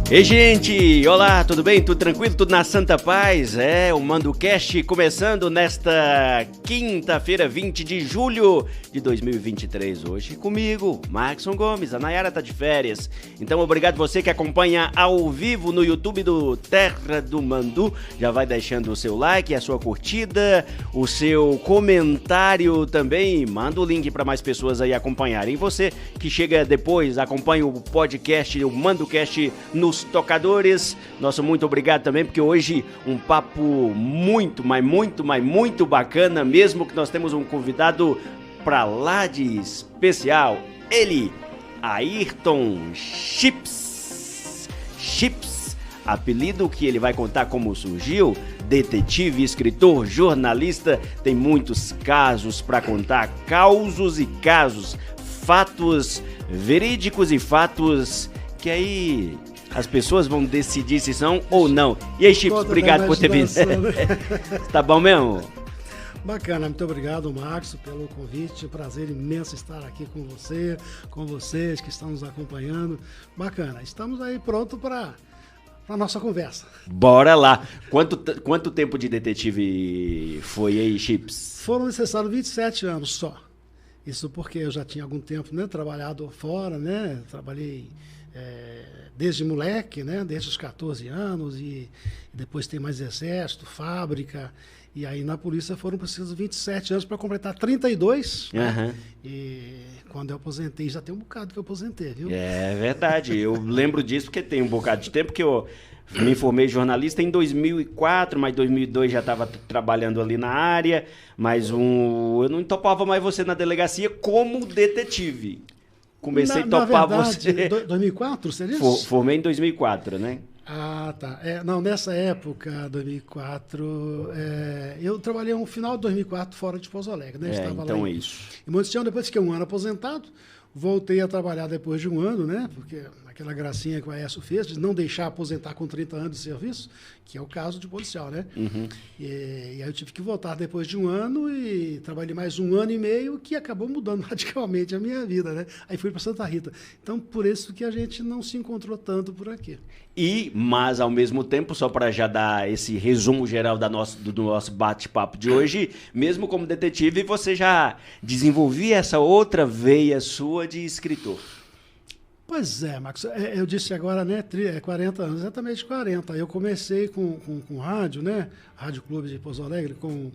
Ei, gente! Olá, tudo bem? Tudo tranquilo? Tudo na santa paz? O MandoCast começando nesta quinta-feira, 20 de julho de 2023. Hoje comigo, Maxson Gomes. A Nayara tá de férias. Então, obrigado você que acompanha ao vivo no YouTube do Terra do Mandu. Já vai deixando o seu like, a sua curtida, o seu comentário também. Manda o link para mais pessoas aí acompanharem. Você que chega depois, acompanha o podcast, o MandoCast nos tocadores. Nosso muito obrigado também, porque hoje um papo muito bacana, mesmo que nós temos um convidado pra lá de especial, ele, Ayrton Chips, apelido que ele vai contar como surgiu, detetive, escritor, jornalista, tem muitos casos pra contar, causos e casos, fatos verídicos e fatos que aí as pessoas vão decidir se são ou não. E aí, Chips, obrigado por ter vindo. Tá bom mesmo? Bacana, muito obrigado, Marcos, pelo convite. Prazer imenso estar aqui com você, com vocês que estão nos acompanhando. Bacana, estamos aí prontos para a nossa conversa. Bora lá. Quanto tempo de detetive foi aí, Chips? Foram necessários 27 anos só. Isso porque eu já tinha algum tempo, né, trabalhado fora, né? Trabalhei desde moleque, né? Desde os 14 anos e depois tem mais exército, fábrica. E aí na polícia foram precisos 27 anos para completar 32. Uhum. Né? E quando eu aposentei, já tem um bocado que eu aposentei, viu? É verdade. Eu lembro disso porque tem um bocado de tempo que eu me formei jornalista em 2004, mas em 2002 já estava trabalhando ali na área. Mas eu não topava mais você na delegacia como detetive. Comecei a topar você. 2004, você disse? Formei em 2004, né? Ah, tá. Não, nessa época, 2004, eu trabalhei no final de 2004 fora de Pouso Alegre, né? Estava então lá é isso. Em Monticello, depois fiquei um ano aposentado, voltei a trabalhar depois de um ano, né? Porque aquela gracinha que o Aécio fez de não deixar aposentar com 30 anos de serviço, que é o caso de policial, né? Uhum. E aí eu tive que voltar depois de um ano e trabalhei mais um ano e meio, que acabou mudando radicalmente a minha vida, né? Aí fui para Santa Rita. Então, por isso que a gente não se encontrou tanto por aqui. Mas ao mesmo tempo, só para já dar esse resumo geral do nosso bate-papo de hoje, mesmo como detetive, você já desenvolvia essa outra veia sua de escritor. Pois é, Marcos, eu disse agora, né, 40 anos, exatamente 40. Eu comecei com rádio, né, Rádio Clube de Pouso Alegre, com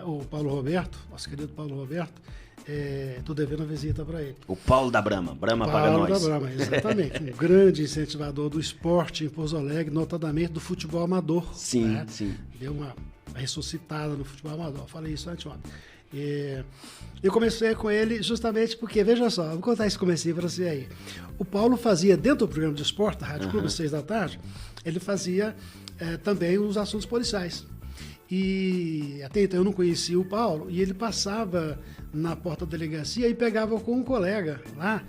o Paulo Roberto, nosso querido Paulo Roberto. Tô devendo uma visita para ele. O Paulo da Brama, Brama paga nós. Paulo da Brama, exatamente. Um grande incentivador do esporte em Pouso Alegre, notadamente do futebol amador. Sim, né? sim. Deu uma ressuscitada no futebol amador. Falei isso anteontem. Eu comecei com ele justamente porque, veja só, vou contar esse comecinho para você aí. O Paulo fazia, dentro do programa de esporte, da Rádio Clube, às 6 da tarde, ele fazia também os assuntos policiais. E até então eu não conhecia o Paulo, e ele passava na porta da delegacia e pegava com um colega lá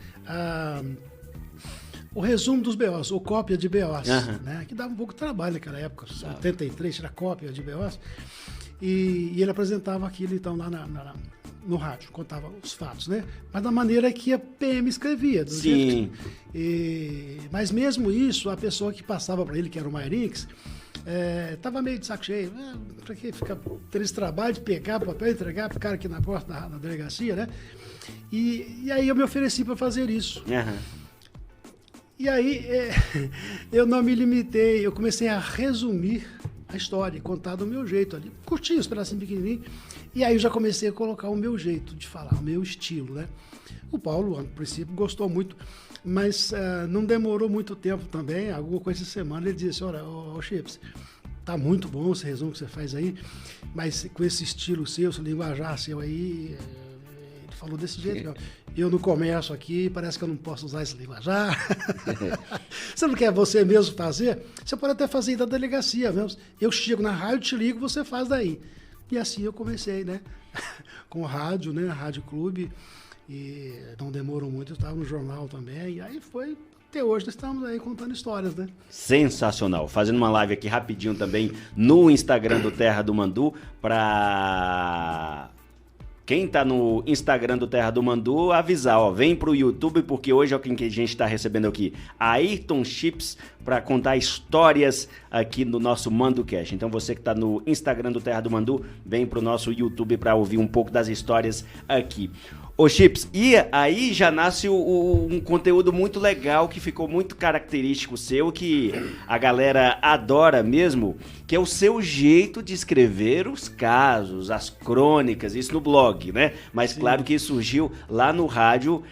o resumo dos BOs, ou cópia de BOs, né? Que dava um pouco de trabalho naquela época, 83, era cópia de BOs. E ele apresentava aquilo então lá no rádio, contava os fatos, né? Mas da maneira que a PM escrevia. Do Sim. Mas mesmo isso, a pessoa que passava para ele, que era o Mairix, estava meio de saco cheio. Para que ficar ter esse trabalho de pegar o papel e entregar para o cara aqui na porta da delegacia, né? E aí eu me ofereci para fazer isso. Uhum. E aí eu não me limitei, eu comecei a resumir a história, contar do meu jeito ali, curtinho, os pedacinhos pequenininhos, e aí eu já comecei a colocar o meu jeito de falar, o meu estilo, né? O Paulo, no princípio, gostou muito, mas não demorou muito tempo também, alguma coisa de semana, ele disse, olha, Chips, tá muito bom esse resumo que você faz aí, mas com esse estilo seu, esse linguajar seu aí, ele falou desse jeito, eu no comércio aqui, parece que eu não posso usar esse linguajar. Você não quer você mesmo fazer? Você pode até fazer da delegacia mesmo. Eu chego na rádio, te ligo, você faz daí. E assim eu comecei, né? Com rádio, né? Rádio Clube. E não demorou muito, eu estava no jornal também. E aí foi, até hoje nós estamos aí contando histórias, né? Sensacional. Fazendo uma live aqui rapidinho também no Instagram do Terra do Mandu para quem tá no Instagram do Terra do Mandu, avisar, ó, vem pro YouTube, porque hoje é o que a gente tá recebendo aqui, Ayrton Chips, para contar histórias aqui no nosso ManduCast. Então você que tá no Instagram do Terra do Mandu, vem pro nosso YouTube para ouvir um pouco das histórias aqui. Ô Chips, e aí já nasce um conteúdo muito legal, que ficou muito característico seu, que a galera adora mesmo, que é o seu jeito de escrever os casos, as crônicas, isso no blog, né? Mas sim, claro que isso surgiu lá no rádio.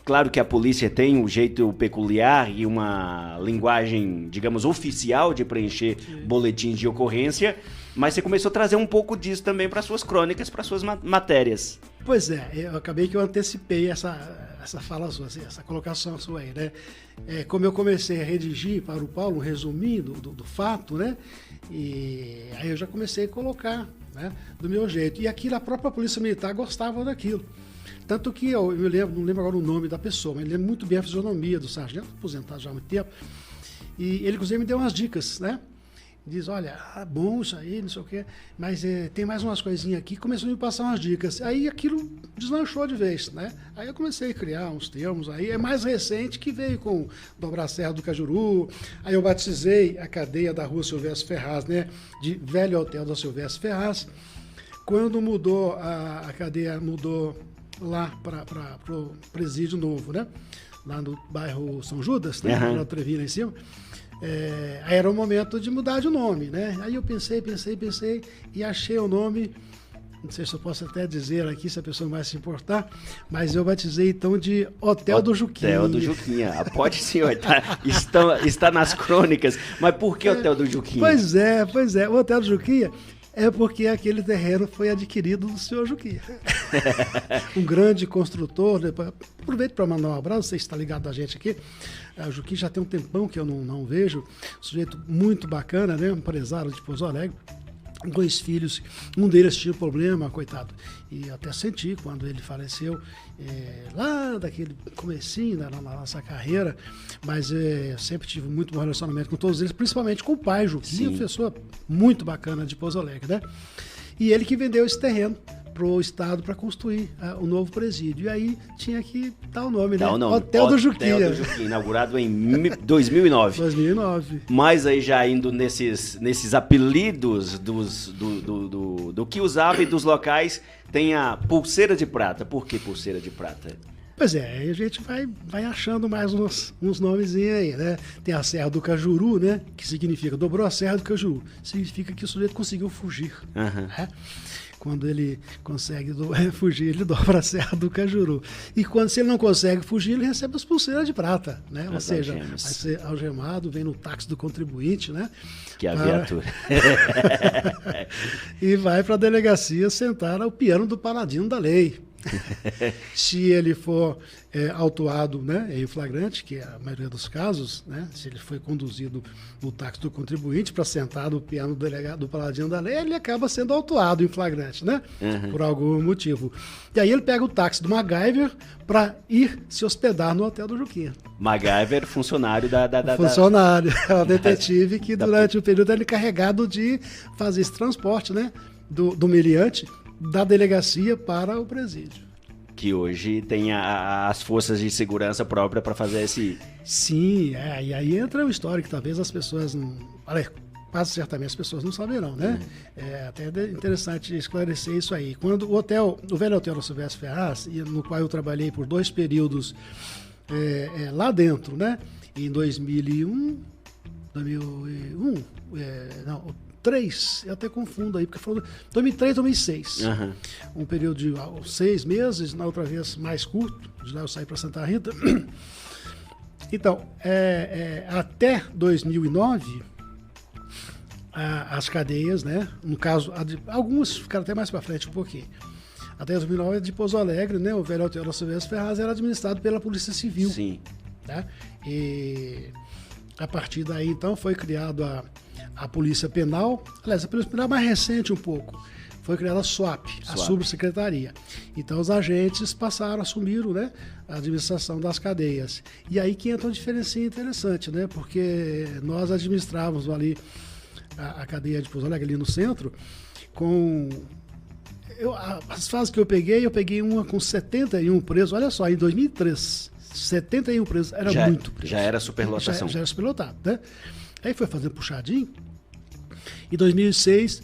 Claro que a polícia tem um jeito peculiar e uma linguagem, digamos, oficial de preencher boletins de ocorrência, mas você começou a trazer um pouco disso também para suas crônicas, para suas matérias. Pois é, eu acabei que eu antecipei essa fala sua, essa colocação sua aí, né? Como eu comecei a redigir para o Paulo um resuminho do fato, né? E aí eu já comecei a colocar, né, do meu jeito. E aquilo, a própria Polícia Militar gostava daquilo. Tanto que eu me lembro, não lembro agora o nome da pessoa, mas lembro muito bem a fisionomia do sargento, aposentado já há muito tempo. E ele, inclusive, me deu umas dicas, né? Diz, olha, bom isso aí, não sei o quê, mas tem mais umas coisinhas aqui. Começou a me passar umas dicas. Aí aquilo deslanchou de vez, né? Aí eu comecei a criar uns termos aí. É mais recente que veio com Dobrar a Serra do Cajuru. Aí eu batizei a cadeia da Rua Silvestre Ferraz, né? De Velho Hotel da Silvestre Ferraz. Quando mudou, a cadeia mudou lá para o presídio novo, né? Lá no bairro São Judas, né? Na Trevi, lá em cima. Aí era o momento de mudar de nome, né? Aí eu pensei e achei o nome, não sei se eu posso até dizer aqui, se a pessoa vai se importar, mas eu batizei então de Hotel do Juquinha. Hotel do Juquinha, pode sim, está nas crônicas, mas por que Hotel do Juquinha? Pois é, o Hotel do Juquinha é porque aquele terreno foi adquirido do senhor Juquinha. Um grande construtor. Né? Aproveito para mandar um abraço, você está ligado a gente aqui. O Juquinha já tem um tempão que eu não vejo. Sujeito muito bacana, né? Empresário de Pouso Alegre. 2 filhos, um deles tinha problema, coitado, e até senti quando ele faleceu, lá daquele comecinho na nossa carreira, mas sempre tive muito bom relacionamento com todos eles, principalmente com o pai, Juquinha, uma pessoa muito bacana de Pouso Alegre, né? E ele que vendeu esse terreno pro Estado para construir o novo presídio. E aí tinha que dar o nome, né? Hotel do Juquinha. Hotel do Juquinha, inaugurado em 2009. 2009. Mas aí já indo nesses apelidos do que usava e dos locais, tem a Pulseira de Prata. Por que Pulseira de Prata? Pois é, aí a gente vai achando mais uns nomezinhos aí, né? Tem a Serra do Cajuru, né? Que significa, dobrou a Serra do Cajuru. Significa que o sujeito conseguiu fugir. Né? Quando ele consegue fugir, ele dobra a Serra do Cajuru. E se ele não consegue fugir, ele recebe as pulseiras de prata, né? Ou seja, vai ser algemado, vem no táxi do contribuinte, né? Que é a viatura. E vai para a delegacia sentar ao piano do paladino da lei. Se ele for autuado, né, em flagrante, que é a maioria dos casos, né, se ele foi conduzido no táxi do contribuinte para sentar no piano do delegado do paladino da lei, ele acaba sendo autuado em flagrante, né, por algum motivo. E aí ele pega o táxi do MacGyver para ir se hospedar no Hotel do Juquinha. MacGyver, funcionário Funcionário, é o detetive que durante o período ele é encarregado de fazer esse transporte, né, do meliante da delegacia para o presídio. Que hoje tem as forças de segurança própria para fazer esse... Sim, e aí entra uma história que talvez as pessoas não... quase certamente as pessoas não saberão, né? É até interessante esclarecer isso aí. Quando o velho hotel da Silvestre Ferraz, no qual eu trabalhei por 2 períodos lá dentro, né? Em 2001, eu até confundo aí, porque foi 2003, 2006. Um período de 6 meses, na outra vez mais curto, de lá eu saí para Santa Rita. Então, até 2009, as cadeias, né? No caso, algumas ficaram até mais para frente um pouquinho. Até 2009, de Pouso Alegre, né? O velho hotel da Silvestre Ferraz era administrado pela Polícia Civil. Sim. Né? E a partir daí, então, foi criado a Polícia Penal. Aliás, a Polícia Penal é mais recente um pouco. Foi criada a SWAP, a Subsecretaria. Então, os agentes passaram, assumiram, né, a administração das cadeias. E aí que entra uma diferença interessante, né? Porque nós administrávamos ali a cadeia de Pouso Alegre, ali no centro, com As fases que eu peguei uma com 71 presos. Olha só, em 2003, 71 presos. Era muito preso. Já era superlotação. Já era superlotado, né? Aí foi fazendo puxadinho. Em 2006,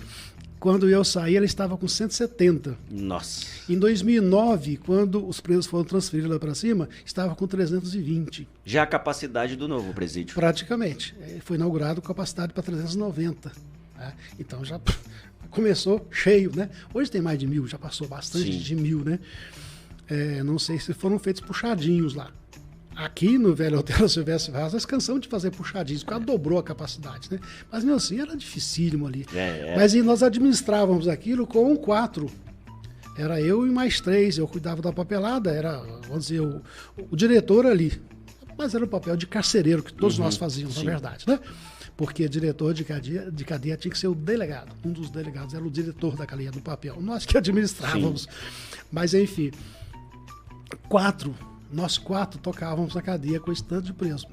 quando eu saí, ela estava com 170. Nossa. Em 2009, quando os presos foram transferidos lá para cima, estava com 320. Já a capacidade do novo presídio. Praticamente. Foi inaugurado com capacidade para 390. Né? Então já começou cheio, né? Hoje tem mais de 1.000, já passou bastante de 1.000, né? Não sei se foram feitos puxadinhos lá. Aqui no velho Hotel Silvestre Vaz, nós cansamos de fazer puxadinhos, porque ela dobrou a capacidade, né? Mas mesmo assim era dificílimo ali. Mas nós administrávamos aquilo com 4. Era eu e mais 3. Eu cuidava da papelada, era, vamos dizer, o diretor ali. Mas era o papel de carcereiro que todos nós fazíamos, na verdade, né? Porque diretor de cadeia tinha que ser o delegado. Um dos delegados era o diretor da cadeia do papel. Nós que administrávamos. Sim. Mas, enfim, nós 4 tocávamos na cadeia com esse tanto de preso.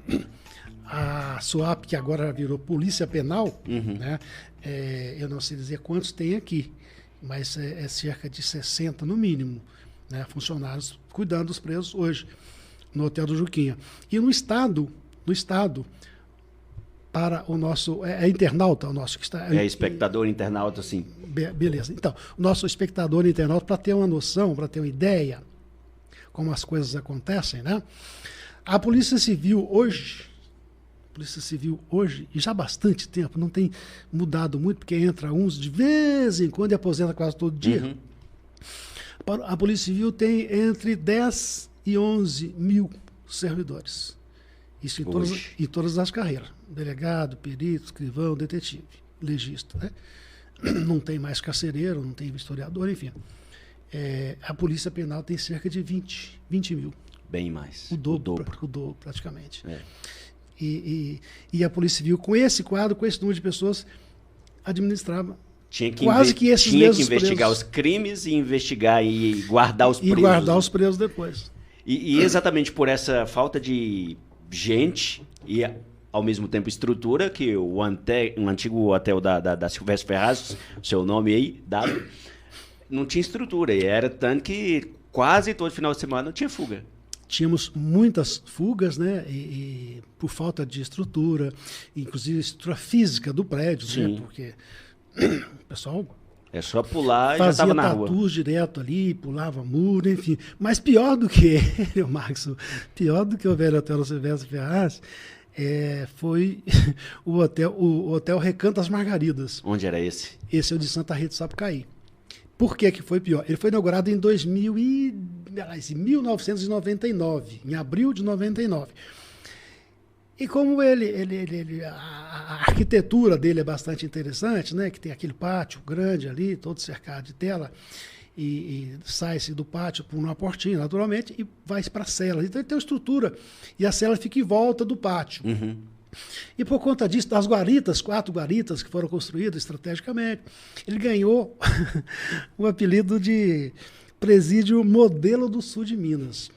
A SUAP, que agora virou Polícia Penal, né? Eu não sei dizer quantos tem aqui, mas é cerca de 60 no mínimo, né? Funcionários cuidando dos presos hoje, no Hotel do Juquinha. E no estado, para o nosso... É internauta o nosso que está... É espectador internauta, sim. Beleza. Então, o nosso espectador internauta, para ter uma noção, para ter uma ideia como as coisas acontecem, né? A Polícia Civil hoje, e já há bastante tempo, não tem mudado muito, porque entra uns de vez em quando e aposenta quase todo dia. A Polícia Civil tem entre 10 e 11 mil servidores. Isso em todas as carreiras. Delegado, perito, escrivão, detetive, legista, né? Não tem mais carcereiro, não tem historiador, enfim. A Polícia Penal tem cerca de 20 mil. Bem mais. O dobro praticamente. E a Polícia Civil, com esse quadro, com esse número de pessoas, administrava quase que esses mesmos presos. Tinha que investigar os crimes e investigar e guardar os presos. E guardar os presos depois. E exatamente por essa falta de gente e, ao mesmo tempo, estrutura, que o antigo hotel da Silvestre Ferraz, seu nome aí, dado, não tinha estrutura. E era tanto que quase todo final de semana tinha fuga. Tínhamos muitas fugas, né? E por falta de estrutura, inclusive estrutura física do prédio, né? Porque o pessoal é só pular e já estava na rua. Fazia tatus direto ali, pulava muro, enfim. Mas pior do que ele, Max, pior do que o velho Hotel Silvestre Ferraz, foi o hotel Recanto das Margaridas. Onde era esse? Esse é o de Santa Rita do Sapucaí. Por que foi pior? Ele foi inaugurado em 1999, em abril de 99. E como a arquitetura dele é bastante interessante, né? Que tem aquele pátio grande ali, todo cercado de tela, e sai-se do pátio por uma portinha, naturalmente, e vai para a cela. Então ele tem uma estrutura, e a cela fica em volta do pátio. E por conta disso, das guaritas, 4 guaritas que foram construídas estrategicamente, ele ganhou o apelido de Presídio Modelo do Sul de Minas.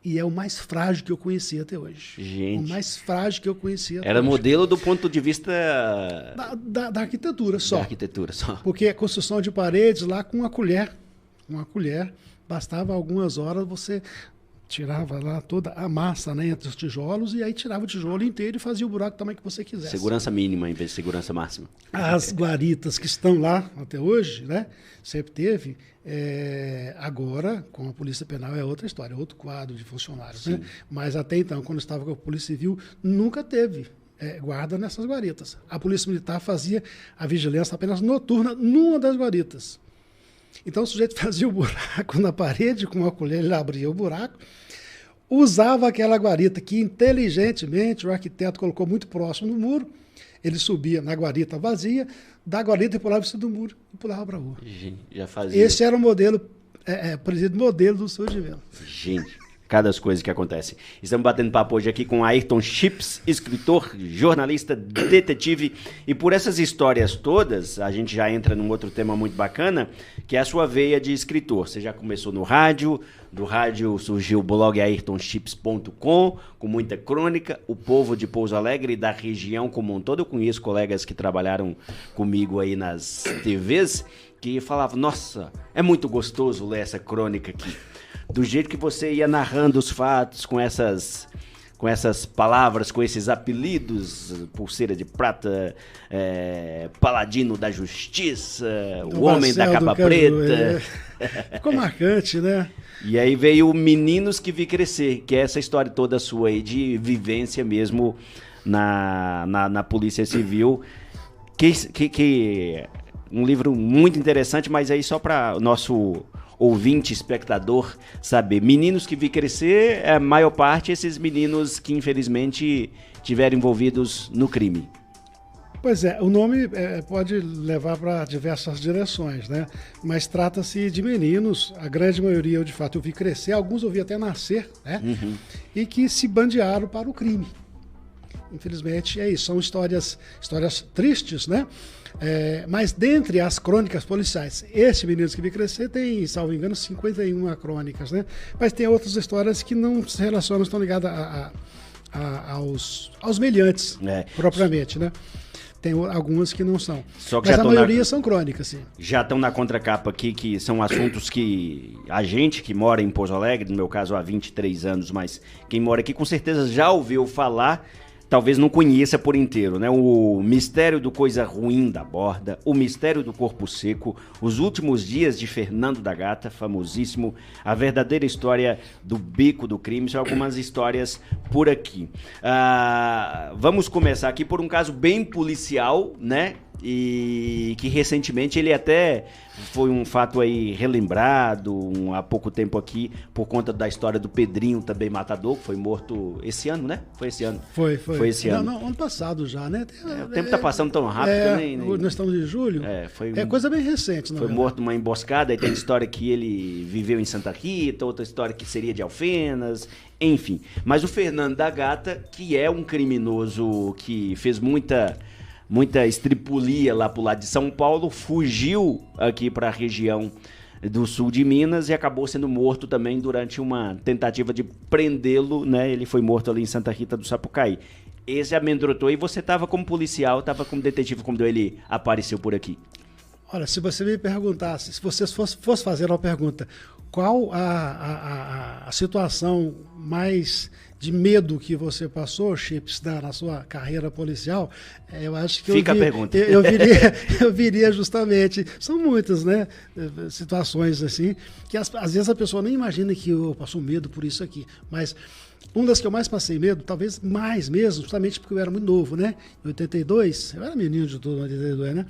E é o mais frágil que eu conheci até hoje. Gente. O mais frágil que eu conheci até Era hoje. Modelo do ponto de vista... Da arquitetura só. Da arquitetura só. Porque a construção de paredes lá com uma colher, bastava algumas horas, você tirava lá toda a massa, né, entre os tijolos, e aí tirava o tijolo inteiro e fazia o buraco do tamanho que você quisesse. Segurança mínima em vez de segurança máxima. As guaritas que estão lá até hoje, né, sempre teve, agora, com a Polícia Penal é outra história, outro quadro de funcionários, né? Mas até então, quando estava com a Polícia Civil, nunca teve guarda nessas guaritas. A Polícia Militar fazia a vigilância apenas noturna numa das guaritas. Então o sujeito fazia o buraco na parede, com uma colher ele abria o buraco, usava aquela guarita que inteligentemente o arquiteto colocou muito próximo do muro, ele subia na guarita vazia, da guarita e pulava em cima do muro e pulava para a rua. Gente, já fazia. Esse era o modelo, presídio modelo do Sul de Minas. Gente, cada coisa que acontece. Estamos batendo papo hoje aqui com Ayrton Chips, escritor, jornalista, detetive. E por essas histórias todas, a gente já entra num outro tema muito bacana, que é a sua veia de escritor. Você já começou no rádio, do rádio surgiu o blog ayrtonchips.com, com muita crônica, o povo de Pouso Alegre e da região como um todo. Eu conheço colegas que trabalharam comigo aí nas TVs, que falava, nossa, é muito gostoso ler essa crônica aqui. Do jeito que você ia narrando os fatos com essas palavras, com esses apelidos, Pulseira de Prata, Paladino da Justiça, o Homem da Capa Preta. Ficou marcante, né? E aí veio Meninos que Vi Crescer, que é essa história toda sua aí de vivência mesmo na Polícia Civil, que um livro muito interessante, mas aí só para o nosso ouvinte, espectador saber. Meninos que Vi Crescer, a maior parte esses meninos que infelizmente tiveram envolvidos no crime. Pois é, o nome pode levar para diversas direções, né? Mas trata-se de meninos, a grande maioria eu de fato eu vi crescer, alguns eu vi até nascer, né? Uhum. E que se bandearam para o crime. Infelizmente é isso, são histórias tristes, né? Mas dentre as crônicas policiais, esse Meninos que Vi Crescer tem, salvo engano, 51 crônicas, né? Mas tem outras histórias que não se relacionam, estão ligadas aos meliantes, propriamente, né? Tem algumas que não são. Só que mas a maioria são crônicas, sim. Já estão na contracapa aqui, que são assuntos que a gente que mora em Pouso Alegre, no meu caso há 23 anos, mas quem mora aqui com certeza já ouviu falar, talvez não conheça por inteiro, né? O Mistério do Coisa Ruim da Borda, O Mistério do Corpo Seco, Os Últimos Dias de Fernando da Gata, famosíssimo, A Verdadeira História do Beco do Crime, são algumas histórias por aqui. Vamos começar aqui por um caso bem policial, né? E que recentemente ele até foi um fato aí relembrado há pouco tempo aqui por conta da história do Pedrinho, também matador, que foi morto esse ano, né? Foi esse ano. Foi esse ano. Não, ano passado já, né? O tempo tá passando tão rápido. Nós estamos em julho. Foi coisa bem recente. Foi morto numa emboscada, aí tem história que ele viveu em Santa Rita, outra história que seria de Alfenas, enfim. Mas o Fernando da Gata, que é um criminoso que fez muita estripulia lá pro lado de São Paulo, fugiu aqui para a região do sul de Minas e acabou sendo morto também durante uma tentativa de prendê-lo, né? Ele foi morto ali em Santa Rita do Sapucaí. Esse amedrontou e você estava como policial, estava como detetive quando ele apareceu por aqui. Olha, se você me perguntasse, se você fosse fazer uma pergunta, qual a situação mais de medo que você passou, Chips, na sua carreira policial, eu acho que Fica a pergunta. Eu viria justamente, são muitas, né, situações assim, que às vezes a pessoa nem imagina que eu passo medo por isso aqui, mas uma das que eu mais passei medo, talvez mais mesmo, justamente porque eu era muito novo, né, em 82, eu era menino de tudo, em 82, né,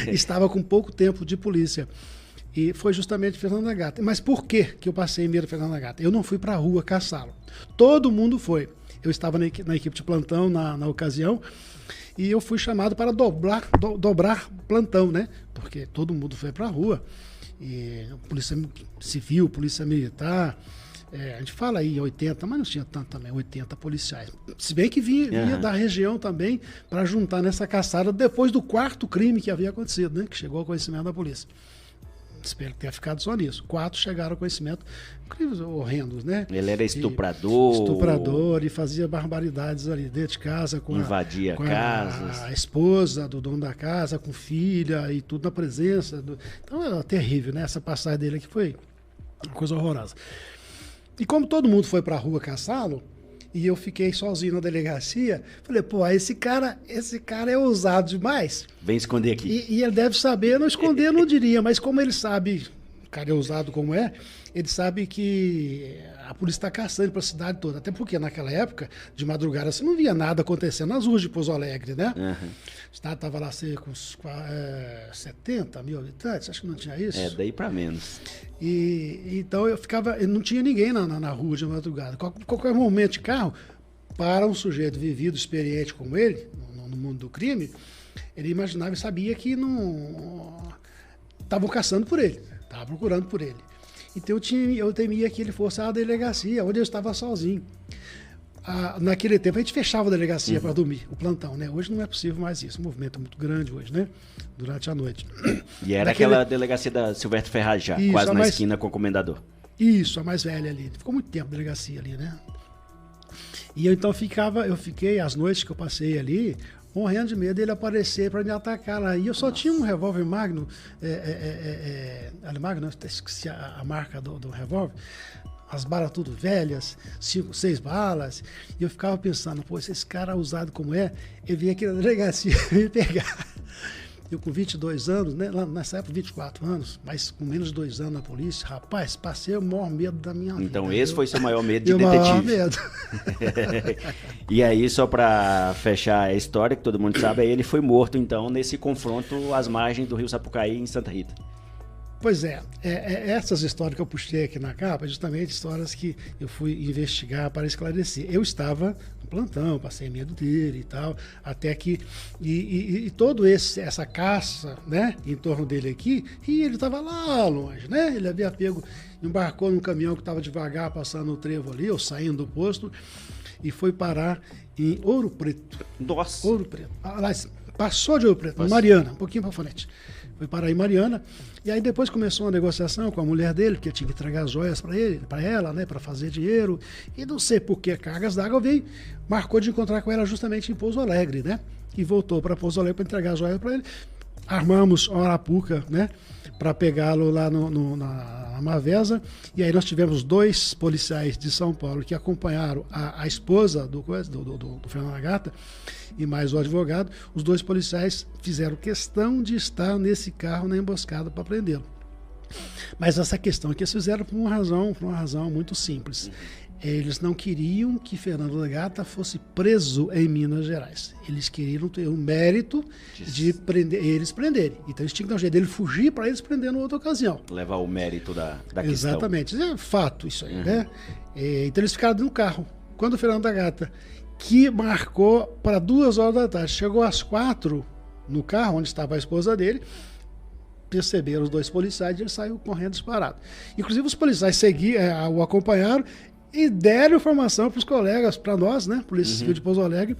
estava com pouco tempo de polícia. E foi justamente Fernando da Gata. Mas por que eu passei medo de Fernando da Gata? Eu não fui para a rua caçá-lo. Todo mundo foi. Eu estava na equipe de plantão na ocasião e eu fui chamado para dobrar plantão, né? Porque todo mundo foi para a rua. E polícia civil, polícia militar. A gente fala aí 80, mas não tinha tanto também, 80 policiais. Se bem que vinha da região também para juntar nessa caçada depois do quarto crime que havia acontecido, né? Que chegou ao conhecimento da polícia. Espero que tenha ficado só nisso. 4 chegaram ao conhecimento, crimes horrendos, né? Ele era estuprador. E fazia barbaridades ali dentro de casa. Invadia casas. A esposa do dono da casa, com filha e tudo na presença. Então era terrível, né? Essa passagem dele aqui foi uma coisa horrorosa. E como todo mundo foi para a rua caçá-lo, e eu fiquei sozinho na delegacia, falei, pô, esse cara é ousado demais. Vem esconder aqui. E ele deve saber, não esconder eu não diria, mas como ele sabe, o cara é ousado como é, ele sabe que a polícia está caçando para a cidade toda. Até porque naquela época, de madrugada, você não via nada acontecendo nas ruas de Pouso Alegre, né? Uhum. O estado estava lá com uns 70 mil habitantes, acho que não tinha isso. Daí para menos. Então eu não tinha ninguém na rua de madrugada. Qualquer momento de carro, para um sujeito vivido, experiente como ele, no mundo do crime, ele imaginava e sabia que não estavam caçando por ele, estavam procurando por ele. Então eu temia que ele fosse à delegacia, onde eu estava sozinho. Naquele tempo a gente fechava a delegacia para dormir, o plantão, né? Hoje não é possível mais isso, o movimento é muito grande hoje, né? Durante a noite. E era aquela delegacia da Silvério Ferraz já, isso, quase na esquina com o comendador. Isso, a mais velha ali. Ficou muito tempo a delegacia ali, né? E eu então eu fiquei, as noites que eu passei ali, morrendo de medo dele aparecer para me atacar lá. E eu só tinha um revólver Magnum, Magnum, esqueci a marca do revólver, as balas tudo velhas, 5, 6 balas, e eu ficava pensando, pô, se esse cara usado como ele vinha aqui na delegacia me pegar. Eu com 22 anos, né, lá nessa época 24 anos, mas com menos de 2 anos na polícia, rapaz, passei o maior medo da minha vida. Então esse foi seu maior medo de detetive. Maior medo. E aí, só para fechar a história, que todo mundo sabe, ele foi morto então nesse confronto às margens do Rio Sapucaí, em Santa Rita. Pois essas histórias que eu puxei aqui na capa, justamente histórias que eu fui investigar para esclarecer. Eu estava no plantão, passei medo dele e tal, até que, e todo essa caça, né, em torno dele aqui, e ele estava lá longe, né, ele havia embarcou num caminhão que estava devagar, passando o trevo ali, ou saindo do posto, e foi parar em Ouro Preto. Nossa! Ouro Preto. Aliás, passou de Ouro Preto, em Mariana, um pouquinho para frente. Foi parar em Mariana, e aí depois começou uma negociação com a mulher dele, porque tinha que entregar as joias para ela, né, para fazer dinheiro, e não sei por que cargas d'água, marcou de encontrar com ela justamente em Pouso Alegre, né, e voltou para Pouso Alegre para entregar as joias para ele. Armamos uma arapuca, né, para pegá-lo lá na Mavesa, e aí nós tivemos 2 policiais de São Paulo que acompanharam a esposa do Fernando da Gata, e mais o advogado. Os 2 policiais fizeram questão de estar nesse carro na emboscada para prendê-lo. Mas essa questão aqui eles fizeram por uma razão muito simples. Eles não queriam que Fernando da Gata fosse preso em Minas Gerais. Eles queriam ter o mérito de eles prenderem. Então eles tinham que dar um jeito dele fugir para eles prender em outra ocasião. Levar o mérito da questão. Exatamente. É fato isso aí, né? Então eles ficaram no carro. Quando o Fernando da Gata, que marcou para 2 horas da tarde, chegou às 4 no carro, onde estava a esposa dele, perceberam os 2 policiais e ele saiu correndo disparado. Inclusive os policiais o acompanharam e deram informação para os colegas, para nós, né, Polícia Civil de Pouso Alegre,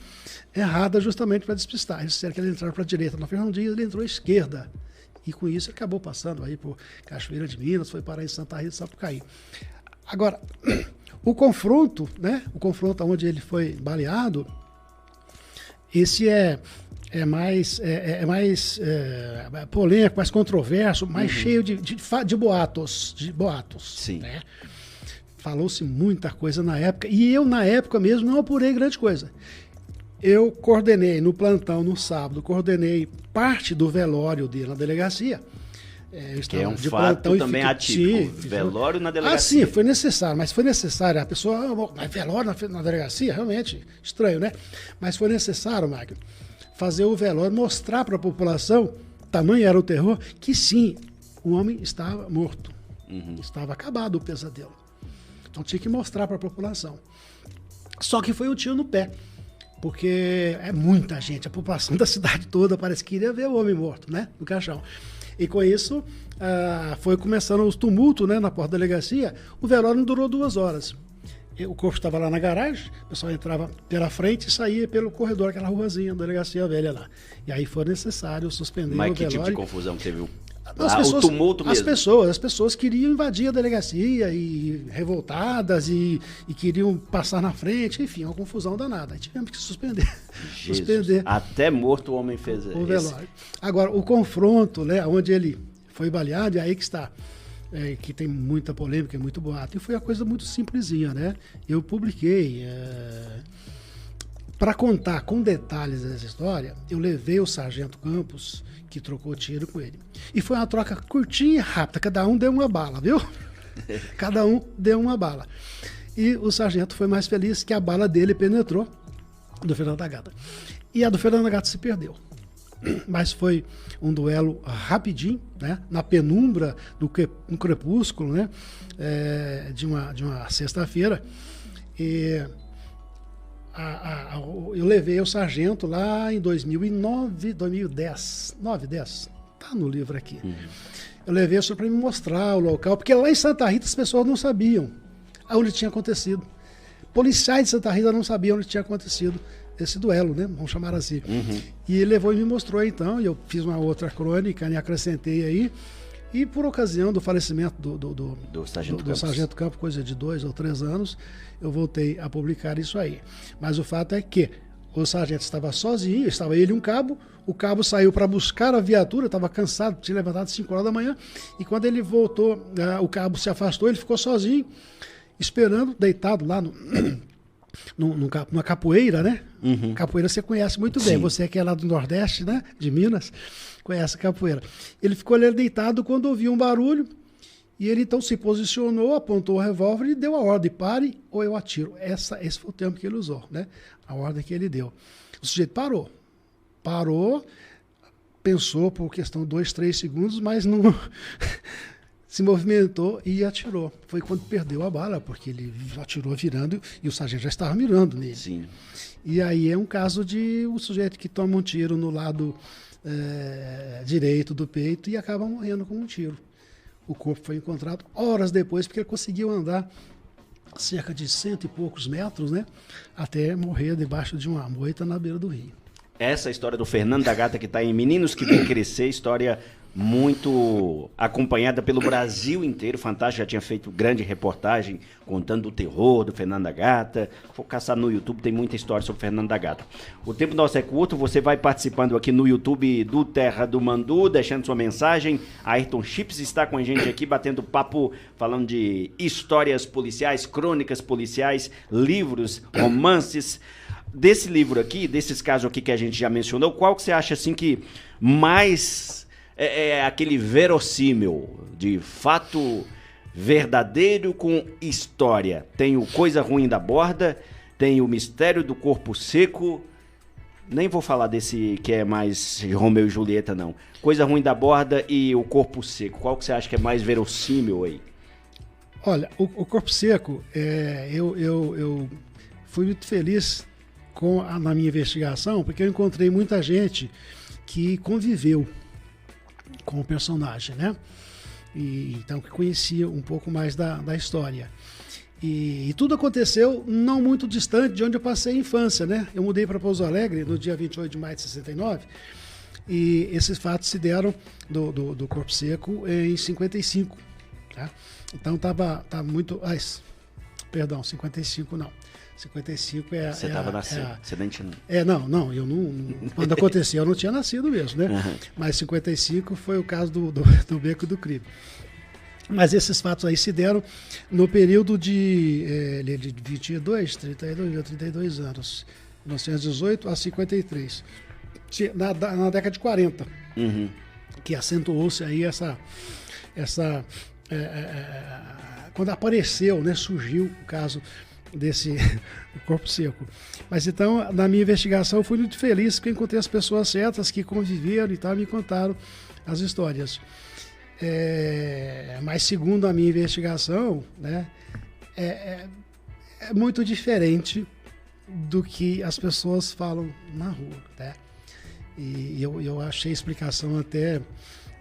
errada justamente para despistar. Eles disseram que ele entrava para a direita, na Fernando Dias ele entrou à esquerda. E com isso ele acabou passando aí por Cachoeira de Minas, foi parar em Santa Rita, Sapucaí. Agora, o confronto, né, onde ele foi baleado, esse é mais polêmico, mais controverso, mais cheio de boatos. Sim. Né? Falou-se muita coisa na época, e eu na época mesmo não apurei grande coisa. Eu coordenei no plantão no sábado, coordenei parte do velório dele na delegacia. Que é um fato também atípico. Velório na delegacia. Sim, foi necessário, mas foi necessário. A pessoa, mas velório na delegacia? Realmente, estranho, né? Mas foi necessário, Magno, fazer o velório, mostrar para a população, tamanho era o terror, que sim, o homem estava morto. Estava acabado o pesadelo. Então tinha que mostrar para a população. Só que foi um tiro no pé, porque é muita gente, a população da cidade toda parece que queria ver o homem morto, né, no caixão. E com isso foi começando os tumultos, né, na porta da delegacia. O velório não durou 2 horas. O corpo estava lá na garagem, o pessoal entrava pela frente e saía pelo corredor, aquela ruazinha da delegacia velha lá. E aí foi necessário suspender o velório. Mas que tipo de confusão que você viu? O tumulto mesmo. As pessoas queriam invadir a delegacia e revoltadas e queriam passar na frente, enfim, uma confusão danada. A gente tivemos que suspender. Até morto o homem fez o velório. Agora, o confronto, né, onde ele foi baleado, é aí que está. Que tem muita polêmica e muito boato. E foi uma coisa muito simplesinha, né? Eu publiquei. Para contar com detalhes essa história, eu levei o Sargento Campos, que trocou tiro com ele. E foi uma troca curtinha e rápida, cada um deu uma bala, viu? Cada um deu uma bala. E o sargento foi mais feliz que a bala dele penetrou do Fernando da Gata. E a do Fernando da Gata se perdeu. Mas foi um duelo rapidinho, né? Na penumbra do crepúsculo, né? De uma sexta-feira. E eu levei o sargento lá em 2010, tá no livro aqui. Eu levei só para me mostrar o local, porque lá em Santa Rita as pessoas não sabiam onde tinha acontecido. Policiais de Santa Rita não sabiam onde tinha acontecido esse duelo, né? Vamos chamar assim. E ele levou e me mostrou então, e eu fiz uma outra crônica, e acrescentei aí. E por ocasião do falecimento do Sargento Campos, coisa de 2 ou 3 anos, eu voltei a publicar isso aí. Mas o fato é que o sargento estava sozinho, estava ele e um cabo. O cabo saiu para buscar a viatura, estava cansado, tinha levantado às 5 horas da manhã. E quando ele voltou, o cabo se afastou, ele ficou sozinho, esperando, deitado lá numa capoeira, né? Uhum. Capoeira você conhece muito bem. Sim. Você que é lá do Nordeste, né? De Minas, conhece a capoeira. Ele ficou ali deitado quando ouviu um barulho. E ele então se posicionou, apontou o revólver e deu a ordem: pare ou eu atiro. Esse foi o termo que ele usou, né? A ordem que ele deu. O sujeito parou, pensou por questão de 2, 3 segundos, mas não se movimentou e atirou. Foi quando perdeu a bala, porque ele atirou virando e o sargento já estava mirando nele. Sim. E aí é um caso de um sujeito que toma um tiro no lado direito do peito e acaba morrendo com um tiro. O corpo foi encontrado horas depois, porque ele conseguiu andar cerca de 100 e poucos metros, né, até morrer debaixo de uma moita na beira do rio. Essa história do Fernando da Gata, que está em Meninos que Vêm Crescer, história muito acompanhada pelo Brasil inteiro. Fantástico, já tinha feito grande reportagem contando o terror do Fernando da Gata. For caçar no YouTube, tem muita história sobre o Fernando da Gata. O tempo nosso é curto, você vai participando aqui no YouTube do Terra do Mandu, deixando sua mensagem. Ayrton Chips está com a gente aqui, batendo papo, falando de histórias policiais, crônicas policiais, livros, romances. Desse livro aqui, desses casos aqui que a gente já mencionou, qual que você acha assim que mais é aquele verossímil, de fato verdadeiro com história? Tem o Coisa Ruim da Borda, tem o Mistério do Corpo Seco. Nem vou falar desse que é mais Romeu e Julieta, não. Coisa Ruim da Borda e o Corpo Seco. Qual que você acha que é mais verossímil aí? Olha, o Corpo Seco, eu fui muito feliz na minha investigação, porque eu encontrei muita gente que conviveu com o personagem, né? Então, que conhecia um pouco mais da história. E tudo aconteceu não muito distante de onde eu passei a infância, né? Eu mudei para Pouso Alegre no dia 28 de maio de 69, e esses fatos se deram do Corpo Seco em 55, tá? Então, tá muito... Perdão, 55 não. 55 Você estava nascendo, você nem tinha... Não, eu não... Quando aconteceu, eu não tinha nascido mesmo, né? Uhum. Mas 55 foi o caso do Beco do Crime. Mas esses fatos aí se deram no período de 32 anos, 1918 a 53, na década de 40, uhum. Que acentuou-se aí quando apareceu, né, surgiu o caso desse Corpo Seco. Mas então, na minha investigação, eu fui muito feliz porque encontrei as pessoas certas que conviveram e tal, me contaram as histórias. Mas segundo a minha investigação, né, é muito diferente do que as pessoas falam na rua, né? E eu achei a explicação até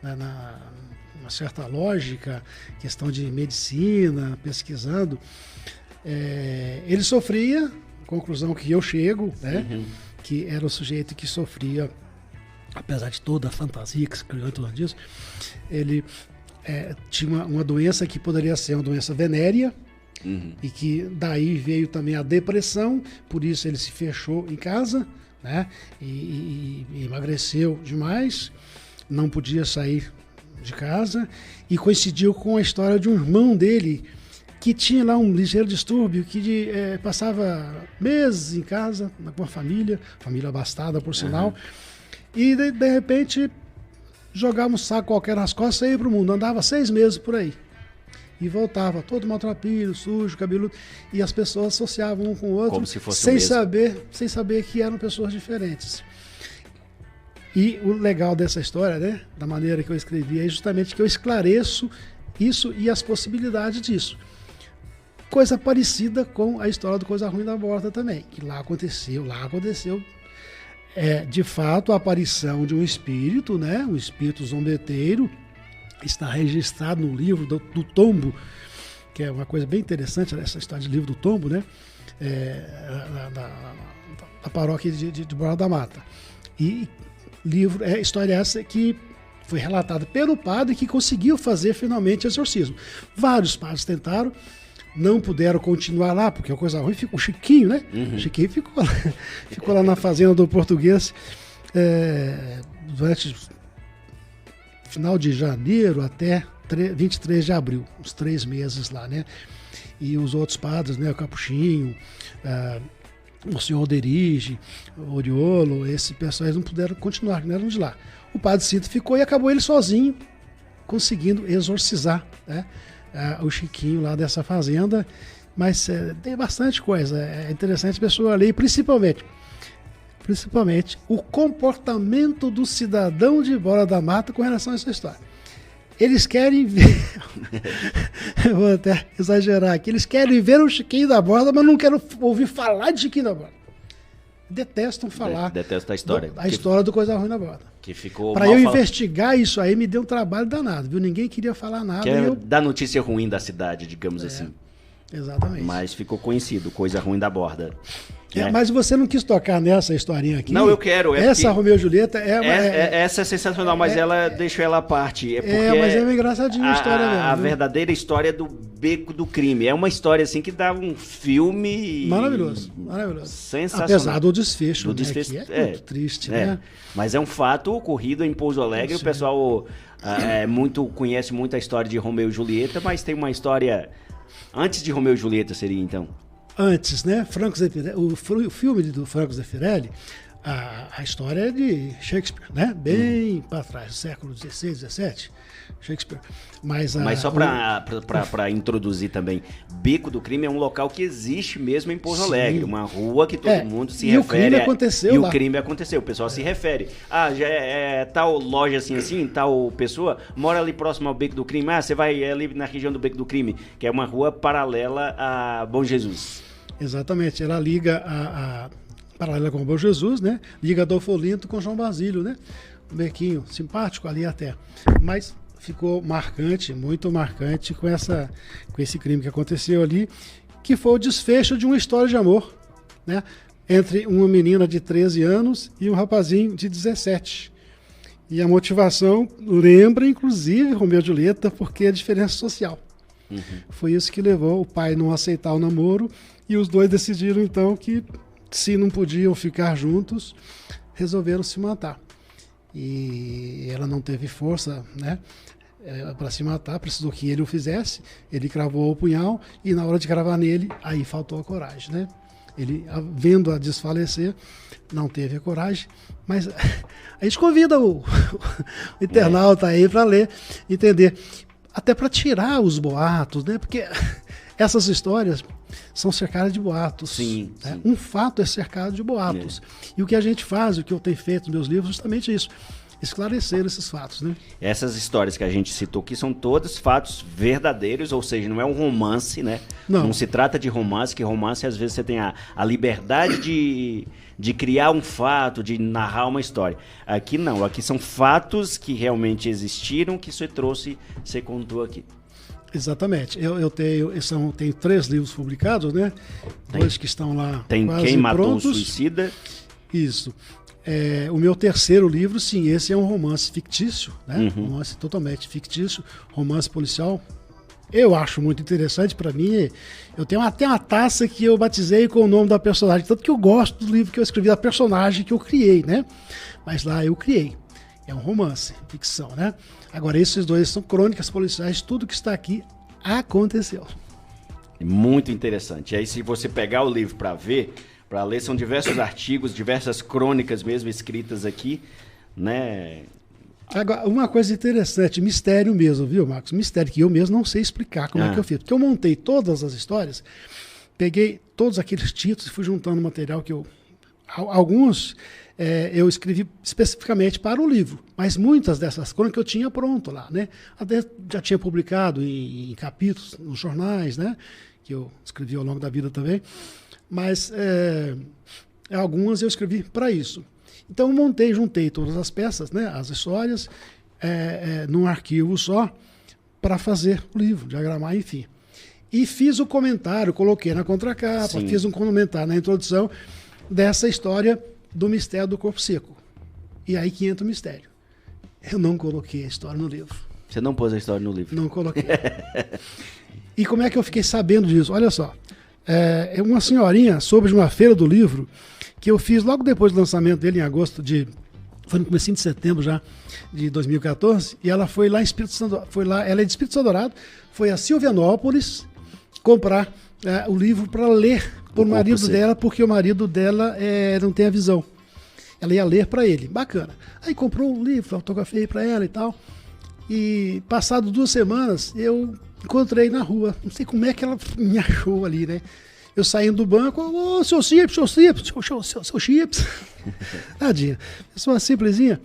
uma certa lógica, questão de medicina, pesquisando. Ele sofria, conclusão que eu chego, né, uhum. Que era o sujeito que sofria, apesar de toda a fantasia que se criou em torno disso, ele tinha uma doença que poderia ser uma doença venérea, uhum. E que daí veio também a depressão, por isso ele se fechou em casa, né, e emagreceu demais, não podia sair de casa, e coincidiu com a história de um irmão dele, que tinha lá um ligeiro distúrbio, que passava meses em casa, com a família abastada, por sinal, uhum. E de repente jogava um saco qualquer nas costas e ia para o mundo, andava 6 meses por aí, e voltava todo maltrapilho, sujo, cabeludo, e as pessoas associavam um com o outro, como se fosse sem saber que eram pessoas diferentes. E o legal dessa história, né, da maneira que eu escrevi, é justamente que eu esclareço isso e as possibilidades disso. Coisa parecida com a história do Coisa Ruim da Borda também, que lá aconteceu de fato a aparição de um espírito, né, um espírito zombeteiro, está registrado no livro do Tombo, que é uma coisa bem interessante, essa história de livro do Tombo, né, da paróquia de Borda da Mata. E história essa que foi relatada pelo padre que conseguiu fazer finalmente exorcismo. Vários padres tentaram, não puderam continuar lá, porque a coisa ruim ficou o Chiquinho, né? O Chiquinho ficou lá na fazenda do Português durante final de janeiro até 23 de abril, uns 3 meses lá, né? E os outros padres, né? O Capuchinho, o senhor Alderige, o Oriolo, esse pessoal, eles não puderam continuar, não eram de lá. O padre Cito ficou e acabou ele sozinho conseguindo exorcizar, né? O Chiquinho lá dessa fazenda, mas tem bastante coisa, é interessante a pessoa ler, principalmente o comportamento do cidadão de Borba da Mata com relação a essa história. Eles querem ver, eu vou até exagerar aqui, eles querem ver o Chiquinho da Borda, mas não querem ouvir falar de Chiquinho da Borda. Detestam falar. Detestam a história. A história do Coisa Ruim da Borda. Que ficou para eu investigar isso aí me deu um trabalho danado, viu? Ninguém queria falar nada. Quer dar notícia ruim da cidade, digamos assim. Exatamente. Mas ficou conhecido, Coisa Ruim da Borda. Mas você não quis tocar nessa historinha aqui? Não, eu quero. Essa Romeu e Julieta essa é sensacional, mas ela deixou ela à parte. Mas é engraçadinha a história mesmo. A verdadeira história do Beco do Crime. É uma história assim que dá um filme... Maravilhoso. Sensacional. Apesar do desfecho, que é muito triste, né? Mas é um fato ocorrido em Pouso Alegre. O pessoal conhece muito a história de Romeu e Julieta, mas tem uma história... Antes de Romeu e Julieta seria, então? Antes, né? O filme do Franco Zeffirelli, a história é de Shakespeare, né? Bem para trás, do século XVI, XVII, Shakespeare. Mas só para introduzir também, Beco do Crime é um local que existe mesmo em Pouso Alegre, uma rua que todo mundo se refere. E o crime aconteceu lá. E o crime aconteceu, o pessoal se refere. Já é tal loja assim, tal pessoa, mora ali próximo ao Beco do Crime. Você vai ali na região do Beco do Crime, que é uma rua paralela a Bom Jesus. Exatamente, ela liga paralela com o Bom Jesus, né? Liga Adolfo Olinto com João Basílio, né? Um bequinho simpático ali até. Mas ficou marcante, muito marcante com esse crime que aconteceu ali, que foi o desfecho de uma história de amor, né? Entre uma menina de 13 anos e um rapazinho de 17. E a motivação lembra, inclusive, Romeu e Julieta, porque é a diferença social. Foi isso que levou o pai a não aceitar o namoro e os dois decidiram, então, que se não podiam ficar juntos, resolveram se matar. E ela não teve força, né, para se matar, precisou que ele o fizesse. Ele cravou o punhal e na hora de cravar nele, aí faltou a coragem, né? Ele, vendo-a desfalecer, não teve a coragem, mas a gente convida o internauta aí para ler, entender, até para tirar os boatos, né? Porque essas histórias são cercadas de boatos. Sim, né? sim. Um fato é cercado de boatos. E o que a gente faz, o que eu tenho feito nos meus livros, justamente isso. Esclarecer esses fatos, né? Essas histórias que a gente citou aqui são todos fatos verdadeiros, ou seja, não é um romance, né? Não se trata de romance, que romance às vezes você tem a liberdade de criar um fato, de narrar uma história. Aqui não, aqui são fatos que realmente existiram, que você contou aqui. Exatamente. Eu tenho 3 livros publicados, né? 2 que estão lá tem quase Quem Matou prontos. o Suicida. Isso. O meu terceiro livro, sim, esse é um romance fictício, né? Romance totalmente fictício, romance policial. Eu acho muito interessante, para mim. Eu tenho até uma taça que eu batizei com o nome da personagem, tanto que eu gosto do livro que eu escrevi, da personagem que eu criei, né? Mas lá eu criei. É um romance, ficção, né? Agora, esses 2 são crônicas policiais, tudo que está aqui aconteceu. Muito interessante. E aí, se você pegar o livro para ler, são diversos artigos, diversas crônicas mesmo escritas aqui, né? Agora, uma coisa interessante, mistério mesmo, viu, Marcos? Mistério que eu mesmo não sei explicar como é que eu fiz. Porque eu montei todas as histórias, peguei todos aqueles títulos e fui juntando material que alguns eu escrevi especificamente para o livro, mas muitas dessas crônicas eu tinha pronto lá, né? Até já tinha publicado em capítulos, nos jornais, né? Que eu escrevi ao longo da vida também. Mas algumas eu escrevi para isso. Então eu juntei todas as peças, né, as histórias, num arquivo só, para fazer o livro, diagramar, enfim. E fiz o comentário, coloquei na contracapa, Sim. Fiz um comentário na introdução dessa história do mistério do corpo seco. E aí que entra o mistério. Eu não coloquei a história no livro. Você não pôs a história no livro? Não coloquei. E como é que eu fiquei sabendo disso? Olha só, uma senhorinha soube de uma feira do livro que eu fiz logo depois do lançamento dele, em agosto foi no comecinho de setembro já, de 2014, e ela foi lá em Espírito Santo, ela é de Espírito Santo Dourado, foi a Silvianópolis comprar o livro para ler para o marido dela, porque o marido dela não tem a visão. Ela ia ler para ele, bacana. Aí comprou um livro, autografei para ela e tal, e passado 2 semanas, eu encontrei na rua, não sei como é que ela me achou ali, né? Eu saindo do banco, ô, seu Chips, tadinha, pessoa simplesinha,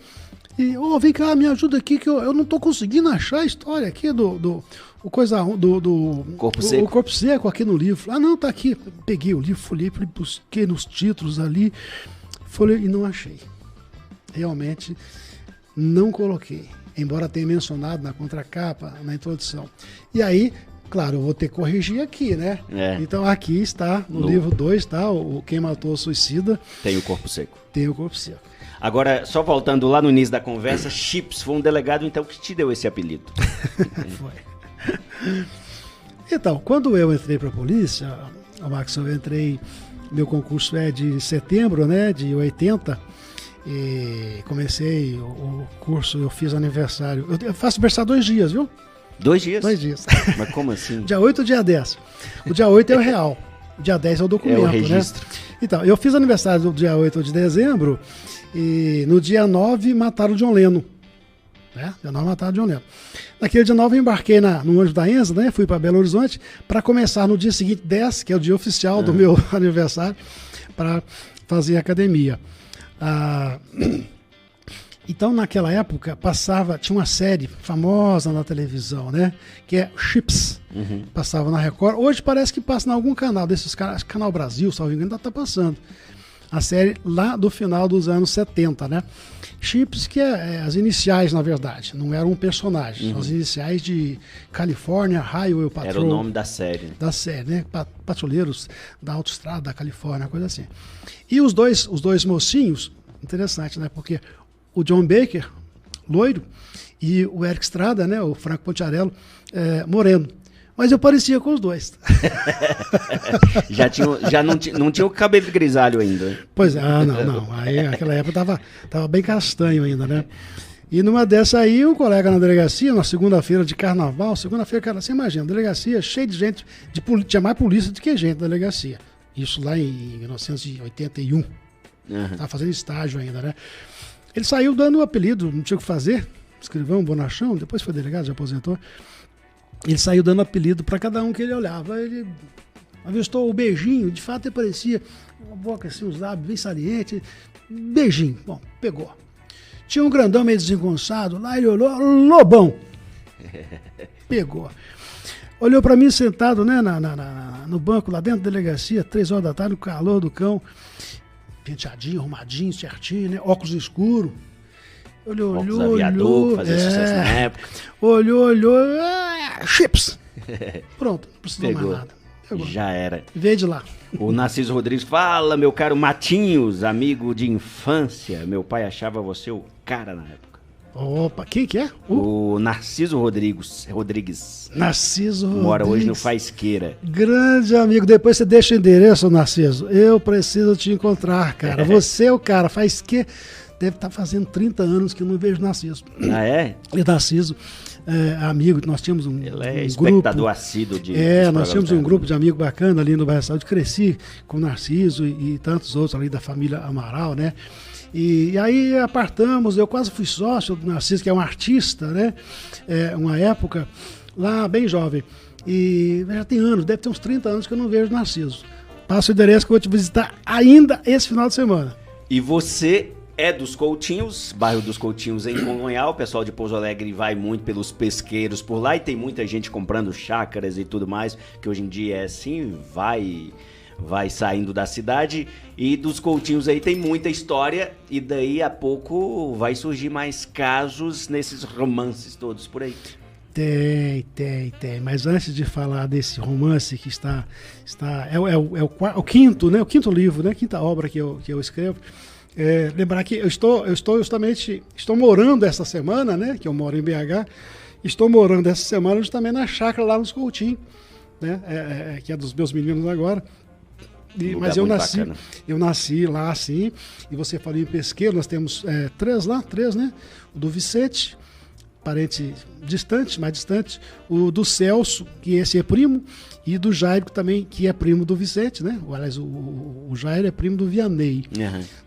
e, vem cá, me ajuda aqui, que eu não tô conseguindo achar a história aqui do Corpo Seco aqui no livro. Ah, não, tá aqui. Peguei o livro, folhei, busquei nos títulos ali, e não achei. Realmente, não coloquei, embora tenha mencionado na contracapa, na introdução. E aí, claro, eu vou ter que corrigir aqui, né? Então aqui está, no livro 2, tá? Quem Matou o Suicida. Tem o Corpo Seco. Tem o Corpo Seco. Agora, só voltando lá no início da conversa, Chips foi um delegado, então, que te deu esse apelido. Foi. Então, quando eu entrei para a polícia, Max, meu concurso é de setembro, né, de 80, e comecei o curso, eu fiz aniversário, eu faço aniversário 2 dias, viu? 2 dias? 2 dias. Mas como assim? Dia 8 ou dia 10. O dia 8 é o real, o dia 10 é o documento, é o registro. Né? Então, eu fiz aniversário do dia 8 de dezembro, e no dia 9 mataram o John Lennon. Né? Dia 9 mataram o John Lennon. Naquele dia 9 eu embarquei no ônibus da Enza, né? Fui para Belo Horizonte para começar no dia seguinte, 10, que é o dia oficial do meu aniversário, para fazer academia. Então, naquela época, tinha uma série famosa na televisão, né? Que é Chips. Passava na Record. Hoje parece que passa em algum canal desses caras, Canal Brasil, salvo engano, tá passando. A série lá do final dos anos 70, né? Chips, que é as iniciais, na verdade, não era um personagem, são as iniciais de California Highway Patrol. Era o nome da série. Da série, né? Patrulheiros da autoestrada da Califórnia, coisa assim. E os dois mocinhos, interessante, né? Porque o John Baker, loiro, e o Eric Estrada, né? O Franco Pontiarello, moreno. Mas eu parecia com os dois. já não tinha o cabelo grisalho ainda. Pois é, não. Aí naquela época tava bem castanho ainda, né? E numa dessa aí, um colega na delegacia, na segunda-feira de carnaval, cara, você imagina, delegacia cheia de gente, tinha mais polícia do que gente na delegacia. Isso lá em 1981. Tava fazendo estágio ainda, né? Ele saiu dando o apelido, não tinha o que fazer, escrivão, bonachão, depois foi delegado, já aposentou. Ele saiu dando apelido para cada um que ele olhava. Ele avistou o beijinho, de fato ele parecia uma boca assim, os lábios bem salientes. Beijinho, bom, pegou. Tinha um grandão meio desengonçado, lá ele olhou, Lobão. Pegou. Olhou para mim sentado, né, no banco, lá dentro da delegacia, 3 horas da tarde, no calor do cão, penteadinho, arrumadinho, certinho, né, óculos escuros. Olhou, aviador, fazia sucesso na época. Olhou, Chips. Pronto, não precisou mais nada. Pegou. Já era. Veio de lá. O Narciso Rodrigues fala, meu caro Matinhos, amigo de infância. Meu pai achava você o cara na época. Opa, quem que é? O Narciso Rodrigues. Narciso Rodrigues. Mora hoje no Faisqueira. Grande amigo. Depois você deixa o endereço, Narciso. Eu preciso te encontrar, cara. Você é o cara. Faisqueira. Deve estar fazendo 30 anos que eu não vejo Narciso. Ah, é? E Narciso, amigo, nós tínhamos um Ele é um espectador grupo, assíduo de... nós tínhamos um grupo de amigos bacana ali no Bairro Saúde. Cresci com o Narciso e tantos outros ali da família Amaral, né? E aí apartamos, eu quase fui sócio do Narciso, que é um artista, né? Uma época lá bem jovem. E já tem anos, deve ter uns 30 anos que eu não vejo Narciso. Passa o endereço que eu vou te visitar ainda esse final de semana. E você... é dos Coutinhos, bairro dos Coutinhos em Congonhal. O pessoal de Pouso Alegre vai muito pelos pesqueiros por lá e tem muita gente comprando chácaras e tudo mais, que hoje em dia é assim, vai saindo da cidade. E dos Coutinhos aí tem muita história e daí a pouco vai surgir mais casos nesses romances todos por aí. Tem. Mas antes de falar desse romance que é o quinto, né? O quinto livro, né? Quinta obra que eu escrevo. Lembrar que eu estou justamente morando essa semana, né? Que eu moro em BH, estou morando essa semana justamente na chácara lá nos Coutinhos, né? Que é dos meus meninos agora. Mas bacana. eu nasci lá, assim, e você falou em Pesqueiro, nós temos três, né? O do Vicente, parente distante, mais distante, o do Celso, que esse é primo, e do Jairo também, que é primo do Vicente, né? Aliás, o Jairo é primo do Vianney,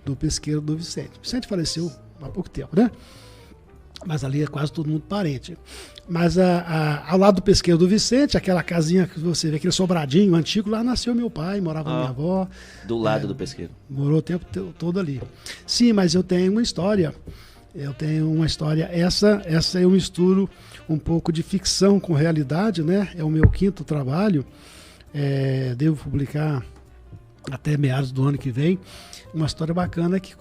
do Pesqueiro do Vicente. O Vicente faleceu há pouco tempo, né? Mas ali é quase todo mundo parente. Mas ao lado do Pesqueiro do Vicente, aquela casinha que você vê, aquele sobradinho antigo, lá nasceu meu pai, morava minha avó. Do lado do Pesqueiro. Morou o tempo todo ali. Sim, mas eu tenho uma história. Essa eu misturo um pouco de ficção com realidade, né? É o meu 5º trabalho. Devo publicar até meados do ano que vem uma história bacana que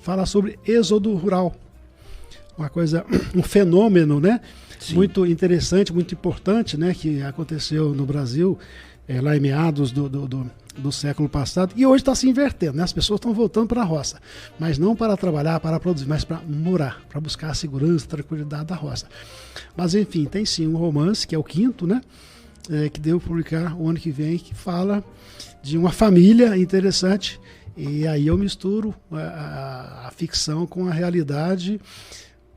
fala sobre êxodo rural. Um fenômeno, né? Sim. Muito interessante, muito importante, né? Que aconteceu no Brasil lá em meados do século passado, e hoje está se invertendo, né? As pessoas estão voltando para a roça, mas não para trabalhar, para produzir, mas para morar, para buscar a segurança, a tranquilidade da roça. Mas enfim, tem sim um romance, que é o 5º, né? Que devo publicar o ano que vem, que fala de uma família interessante, e aí eu misturo a ficção com a realidade,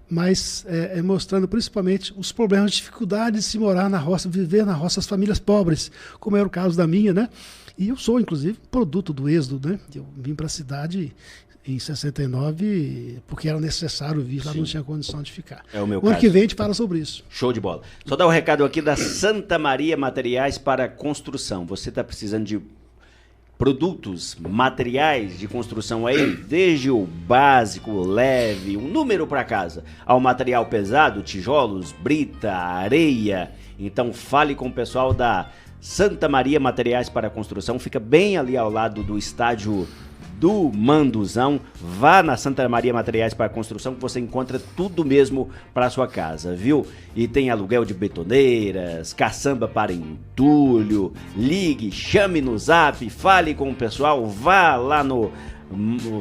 mas mostrando principalmente os problemas, as dificuldades de se morar na roça, viver na roça, as famílias pobres, como era o caso da minha, né? E eu sou, inclusive, produto do êxodo, né? Eu vim para a cidade em 69 porque era necessário vir, lá não tinha condição de ficar. É o meu caso. O ano que vem a gente fala sobre isso. Show de bola. Só dar um recado aqui da Santa Maria Materiais para Construção. Você está precisando de produtos, materiais de construção aí, desde o básico, leve, um número para casa, ao material pesado, tijolos, brita, areia. Então fale com o pessoal da Santa Maria Materiais para Construção, fica bem ali ao lado do estádio do Manduzão. Vá na Santa Maria Materiais para Construção que você encontra tudo mesmo para sua casa, viu? E tem aluguel de betoneiras, caçamba para entulho. Ligue, chame no zap, fale com o pessoal, vá lá no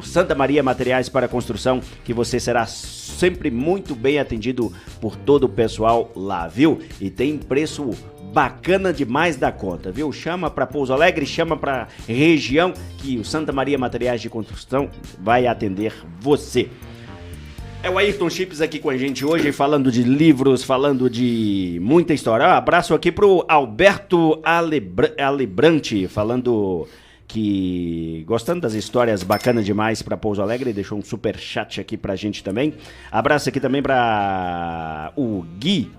Santa Maria Materiais para Construção, que você será sempre muito bem atendido por todo o pessoal lá, viu? E tem preço bacana demais da conta, viu? Chama para Pouso Alegre, chama para região, que o Santa Maria Materiais de Construção vai atender você. É o Ayrton Chips aqui com a gente hoje, falando de livros, falando de muita história. Abraço aqui pro Alberto Alebrante, falando que gostando das histórias bacanas demais para Pouso Alegre, deixou um super chat aqui pra gente também. Abraço aqui também para o Gui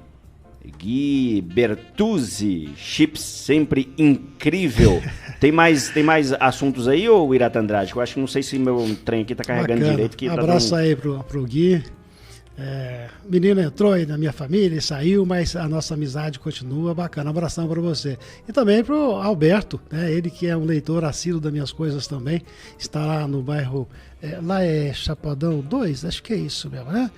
Bertuzzi, chips sempre incrível. Tem mais assuntos aí, ou Irata Andrade? Eu acho que não sei se meu trem aqui tá carregando direito. Que abraço tá dando... aí pro Gui. Menino entrou aí na minha família, saiu, mas a nossa amizade continua bacana. Um abração para você. E também pro Alberto, né? Ele que é um leitor assíduo das minhas coisas também. Está lá no bairro, lá é Chapadão 2, acho que é isso mesmo, né?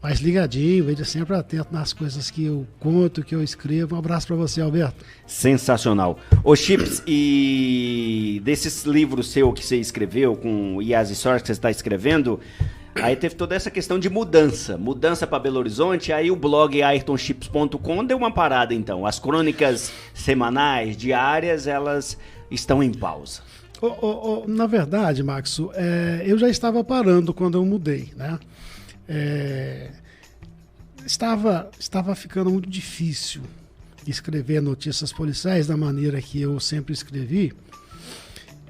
Mais ligadinho, ele é sempre atento nas coisas que eu conto, que eu escrevo. Um abraço para você, Alberto. Sensacional. Ô Chips, e desses livros seu que você escreveu e as histórias que você está escrevendo, aí teve toda essa questão de mudança para Belo Horizonte, aí o blog ayrtonchips.com deu uma parada então. As crônicas semanais, diárias, elas estão em pausa. Na verdade, Maxo, eu já estava parando quando eu mudei, né? Estava ficando muito difícil escrever notícias policiais da maneira que eu sempre escrevi,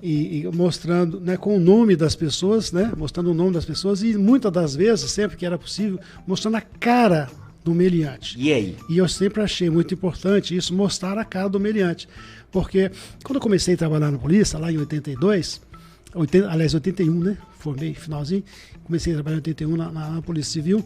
e mostrando, né, com o nome das pessoas, né, mostrando o nome das pessoas, e muitas das vezes, sempre que era possível, mostrando a cara do meliante. E aí? E eu sempre achei muito importante isso, mostrar a cara do meliante, porque quando eu comecei a trabalhar na polícia, lá em 81, né, formei finalzinho, comecei a trabalhar em 81 na Polícia Civil.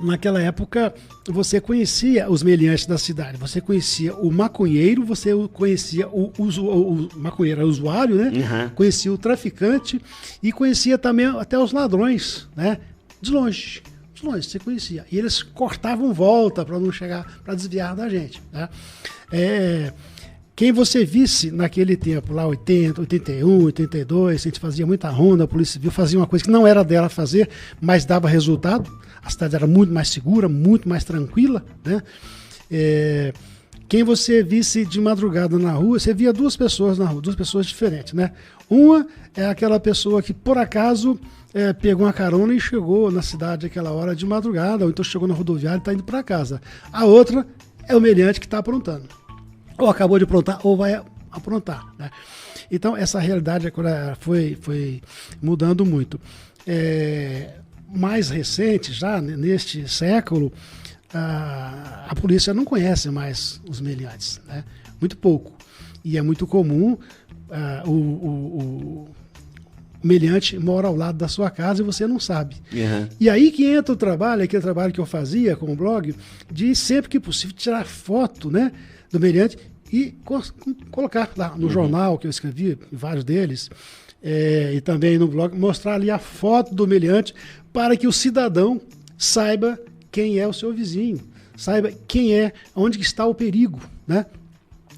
Naquela época, você conhecia os meliantes da cidade, você conhecia o maconheiro, você conhecia o maconheiro, era usuário, né? Uhum. Conhecia o traficante e conhecia também até os ladrões, né? De longe você conhecia. E eles cortavam volta para não chegar, para desviar da gente, né? Quem você visse naquele tempo, lá 80, 81, 82, a gente fazia muita ronda, a Polícia Civil fazia uma coisa que não era dela fazer, mas dava resultado. A cidade era muito mais segura, muito mais tranquila, né? quem você visse de madrugada na rua, você via duas pessoas na rua, duas pessoas diferentes, né? Uma é aquela pessoa que, por acaso, pegou uma carona e chegou na cidade àquela hora de madrugada, ou então chegou na rodoviária e está indo para casa. A outra é o meliante que está aprontando. Ou acabou de aprontar, ou vai aprontar, né? Então, essa realidade foi mudando muito. Mais recente, já neste século, a polícia não conhece mais os meliantes, né? Muito pouco. E é muito comum o meliante mora ao lado da sua casa e você não sabe. Uhum. E aí que entra o trabalho, aquele trabalho que eu fazia com o blog, de sempre que possível tirar foto, né, do meliante e colocar lá no jornal que eu escrevi, vários deles, e também no blog, mostrar ali a foto do meliante para que o cidadão saiba quem é o seu vizinho, saiba quem é, onde está o perigo, né?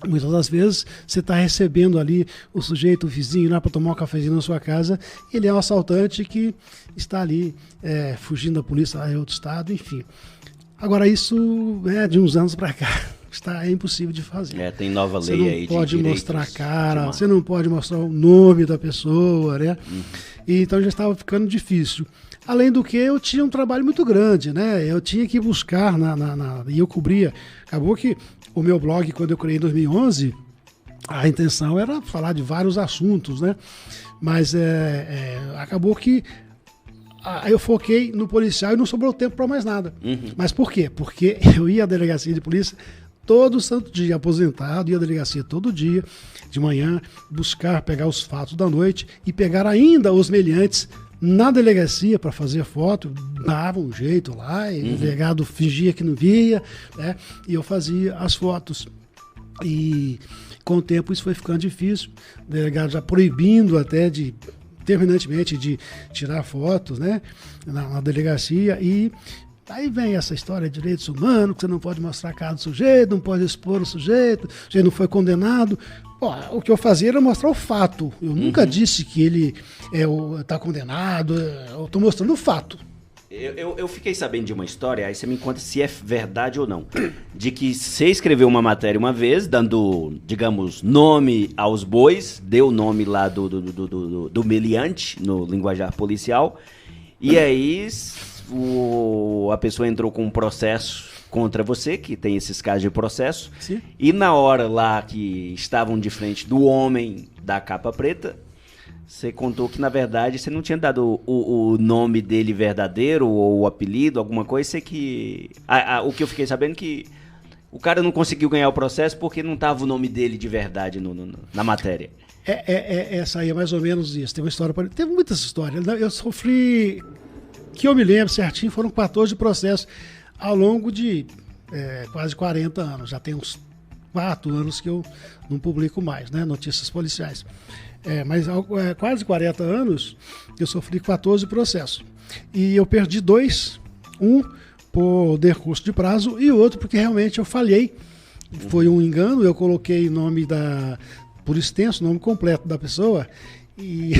Muitas das vezes você está recebendo ali o sujeito, o vizinho, lá para tomar um cafezinho na sua casa, ele é um assaltante que está ali fugindo da polícia em outro estado, enfim. Agora isso de uns anos para cá é impossível de fazer. Tem nova lei aí. Você não pode mostrar a cara, você não pode mostrar o nome da pessoa, né? E então já estava ficando difícil. Além do que eu tinha um trabalho muito grande, né? Eu tinha que buscar e eu cobria. Acabou que o meu blog, quando eu criei em 2011, a intenção era falar de vários assuntos, né? Mas acabou que eu foquei no policial e não sobrou tempo para mais nada. Mas por quê? Porque eu ia à delegacia de polícia todo santo dia, aposentado, ia à delegacia todo dia, de manhã, pegar os fatos da noite e pegar ainda os meliantes na delegacia para fazer foto, dava um jeito lá, e o delegado fingia que não via, né? E eu fazia as fotos. E com o tempo isso foi ficando difícil, o delegado já proibindo até terminantemente de tirar fotos, né, na delegacia. E aí vem essa história de direitos humanos, que você não pode mostrar a cara do sujeito, não pode expor o sujeito não foi condenado. O que eu fazia era mostrar o fato. Eu nunca disse que ele está condenado, eu estou mostrando o fato. Eu fiquei sabendo de uma história, aí você me conta se é verdade ou não, de que você escreveu uma matéria uma vez, dando, digamos, nome aos bois, deu o nome lá do meliante, no linguajar policial, e aí a pessoa entrou com um processo contra você, que tem esses casos de processo. Sim. E na hora lá que estavam de frente do homem da capa preta, você contou que, na verdade, você não tinha dado o nome dele verdadeiro ou o apelido, alguma coisa. Sei que... o que eu fiquei sabendo é que o cara não conseguiu ganhar o processo porque não estava o nome dele de verdade na matéria. Essa aí é mais ou menos isso. Tem uma história... Teve muitas histórias. Eu sofri... Que eu me lembro certinho, foram 14 processos ao longo de quase 40 anos. Já tem uns 4 anos que eu não publico mais, né, notícias policiais. Mas quase 40 anos eu sofri 14 processos. E eu perdi 2, um por decurso de prazo e o outro porque realmente eu falhei. Foi um engano, eu coloquei o nome por extenso, o nome completo da pessoa, e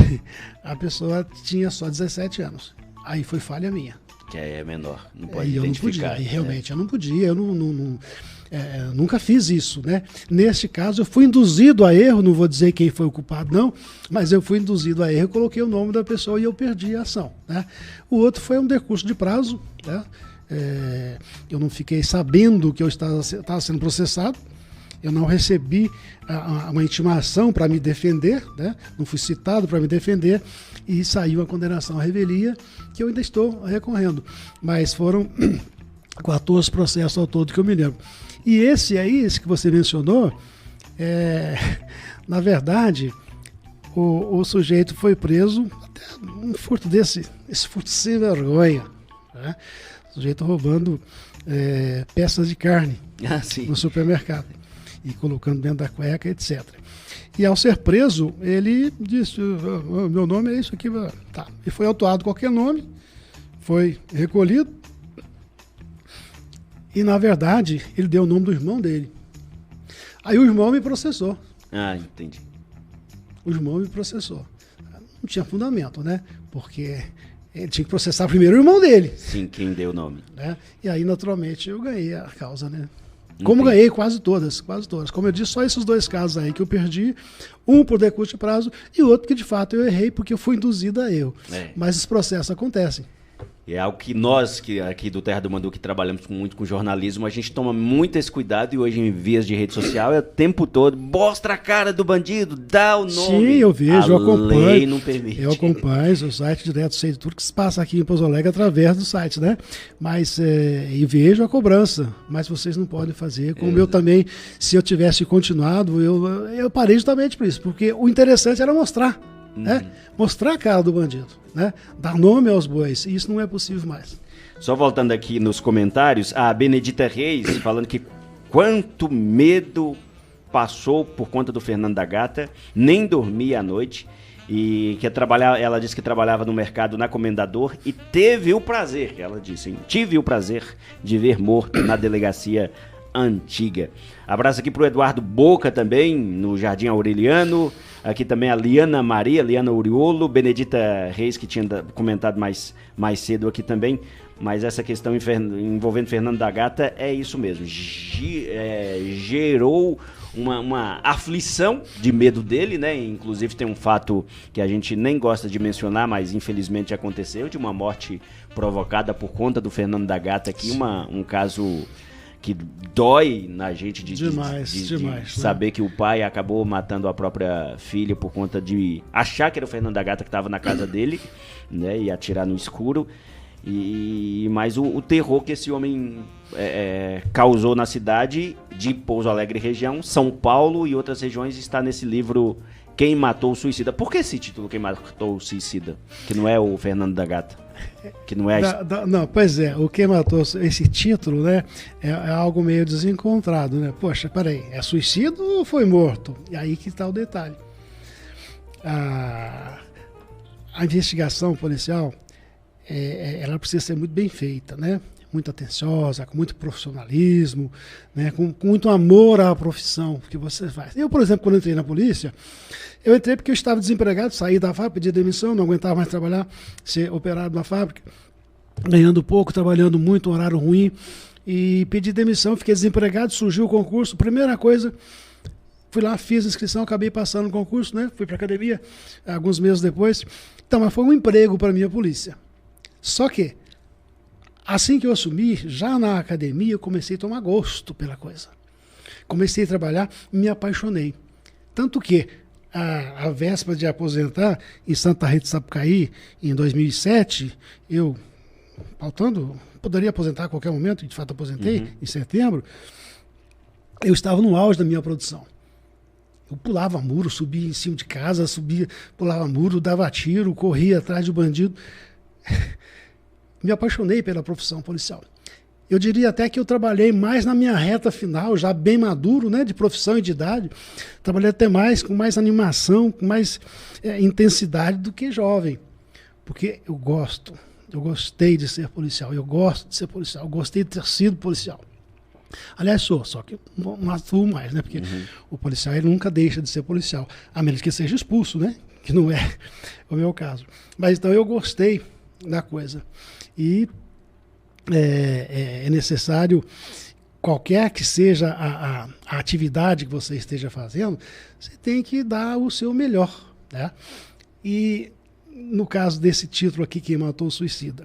a pessoa tinha só 17 anos. Aí foi falha minha. Que é menor, não pode identificar. Eu não podia, e realmente eu não podia, eu nunca fiz isso, né? Neste caso eu fui induzido a erro, não vou dizer quem foi o culpado não, mas eu fui induzido a erro, coloquei o nome da pessoa e eu perdi a ação, né? O outro foi um decurso de prazo, né? Eu não fiquei sabendo que eu estava sendo processado, eu não recebi uma intimação para me defender, né? Não fui citado para me defender e saiu a condenação à revelia, que eu ainda estou recorrendo. Mas foram 14 processos ao todo que eu me lembro. E esse que você mencionou, na verdade, o sujeito foi preso, até um furto esse furto sem vergonha, né? O sujeito roubando peças de carne no supermercado e colocando dentro da cueca, etc. E ao ser preso, ele disse, meu nome é isso aqui, tá. E foi autuado qualquer nome, foi recolhido, e na verdade, ele deu o nome do irmão dele. Aí o irmão me processou. Ah, entendi. O irmão me processou. Não tinha fundamento, né? Porque ele tinha que processar primeiro o irmão dele. Sim, quem deu o nome. Né? E aí, naturalmente, eu ganhei a causa, né? Como ganhei quase todas. Como eu disse, só esses 2 casos aí que eu perdi, um por decurso de prazo e o outro que de fato eu errei porque eu fui induzido a erro. Mas esses processos acontecem. É algo que nós, que aqui do Terra do Mandu, que trabalhamos muito com jornalismo, a gente toma muito esse cuidado e hoje em vias de rede social é o tempo todo, mostra a cara do bandido, dá o nome. Sim, eu vejo, eu acompanho. A lei não permite. Eu acompanho o site direto, sei de tudo que se passa aqui em Pouso Alegre através do site, né? Mas, e vejo a cobrança, mas vocês não podem fazer. Como eu também, se eu tivesse continuado, eu parei justamente por isso, porque o interessante era mostrar. Né? Mostrar a cara do bandido, né? Dar nome aos bois, e isso não é possível mais. Só voltando aqui nos comentários, a Benedita Reis falando que quanto medo passou por conta do Fernando da Gata, nem dormia à noite, e que ela disse que trabalhava no mercado na Comendador e teve o prazer, ela disse, hein? Tive o prazer de ver morto na delegacia antiga. Abraço aqui pro Eduardo Boca também, no Jardim Aureliano. Aqui também a Liana Uriolo, Benedita Reis, que tinha comentado mais cedo aqui também. Mas essa questão envolvendo Fernando da Gata é isso mesmo. Gerou uma aflição de medo dele, né? Inclusive tem um fato que a gente nem gosta de mencionar, mas infelizmente aconteceu, de uma morte provocada por conta do Fernando da Gata aqui, um caso que dói na gente de saber que o pai acabou matando a própria filha por conta de achar que era o Fernando da Gata que estava na casa dele, né, e atirar no escuro. Mas o terror que esse homem causou na cidade de Pouso Alegre região, São Paulo e outras regiões está nesse livro Quem Matou o Suicida. Por que esse título, Quem Matou o Suicida? Que não é o Fernando da Gata. Que não é não, pois é, o Quem Matou esse título, né, é algo meio desencontrado, né? Poxa, peraí, é suicídio ou foi morto? E aí que está o detalhe. A investigação policial, ela precisa ser muito bem feita, né? Muito atenciosa, com muito profissionalismo, né? Com muito amor à profissão que você faz. Eu, por exemplo, quando entrei na polícia, eu entrei porque eu estava desempregado, saí da fábrica, pedi demissão, não aguentava mais trabalhar, ser operário na fábrica, ganhando pouco, trabalhando muito, um horário ruim, e pedi demissão, fiquei desempregado, surgiu o concurso, primeira coisa, fui lá, fiz a inscrição, acabei passando no concurso, né? Fui para a academia alguns meses depois, então, mas foi um emprego para a minha polícia. Só que, assim que eu assumi, já na academia, eu comecei a tomar gosto pela coisa. Comecei a trabalhar, me apaixonei. Tanto que, a véspera de aposentar, em Santa Rita de Sapucaí, em 2007, eu, poderia aposentar a qualquer momento, de fato aposentei, em setembro, eu estava no auge da minha produção. Eu pulava muro, subia em cima de casa, pulava muro, dava tiro, corria atrás de bandido. Me apaixonei pela profissão policial. Eu diria até que eu trabalhei mais na minha reta final, já bem maduro, né, de profissão e de idade. Trabalhei até mais, com mais animação, com mais intensidade do que jovem. Porque eu gostei de ser policial, eu gosto de ser policial, eu gostei de ter sido policial. Aliás, só que não atuo mais, né, porque o policial ele nunca deixa de ser policial, a menos que seja expulso, né, que não é o meu caso. Mas então eu gostei da coisa. E é necessário, qualquer que seja a atividade que você esteja fazendo, você tem que dar o seu melhor, né? E no caso desse título aqui, Quem Matou o Suicida,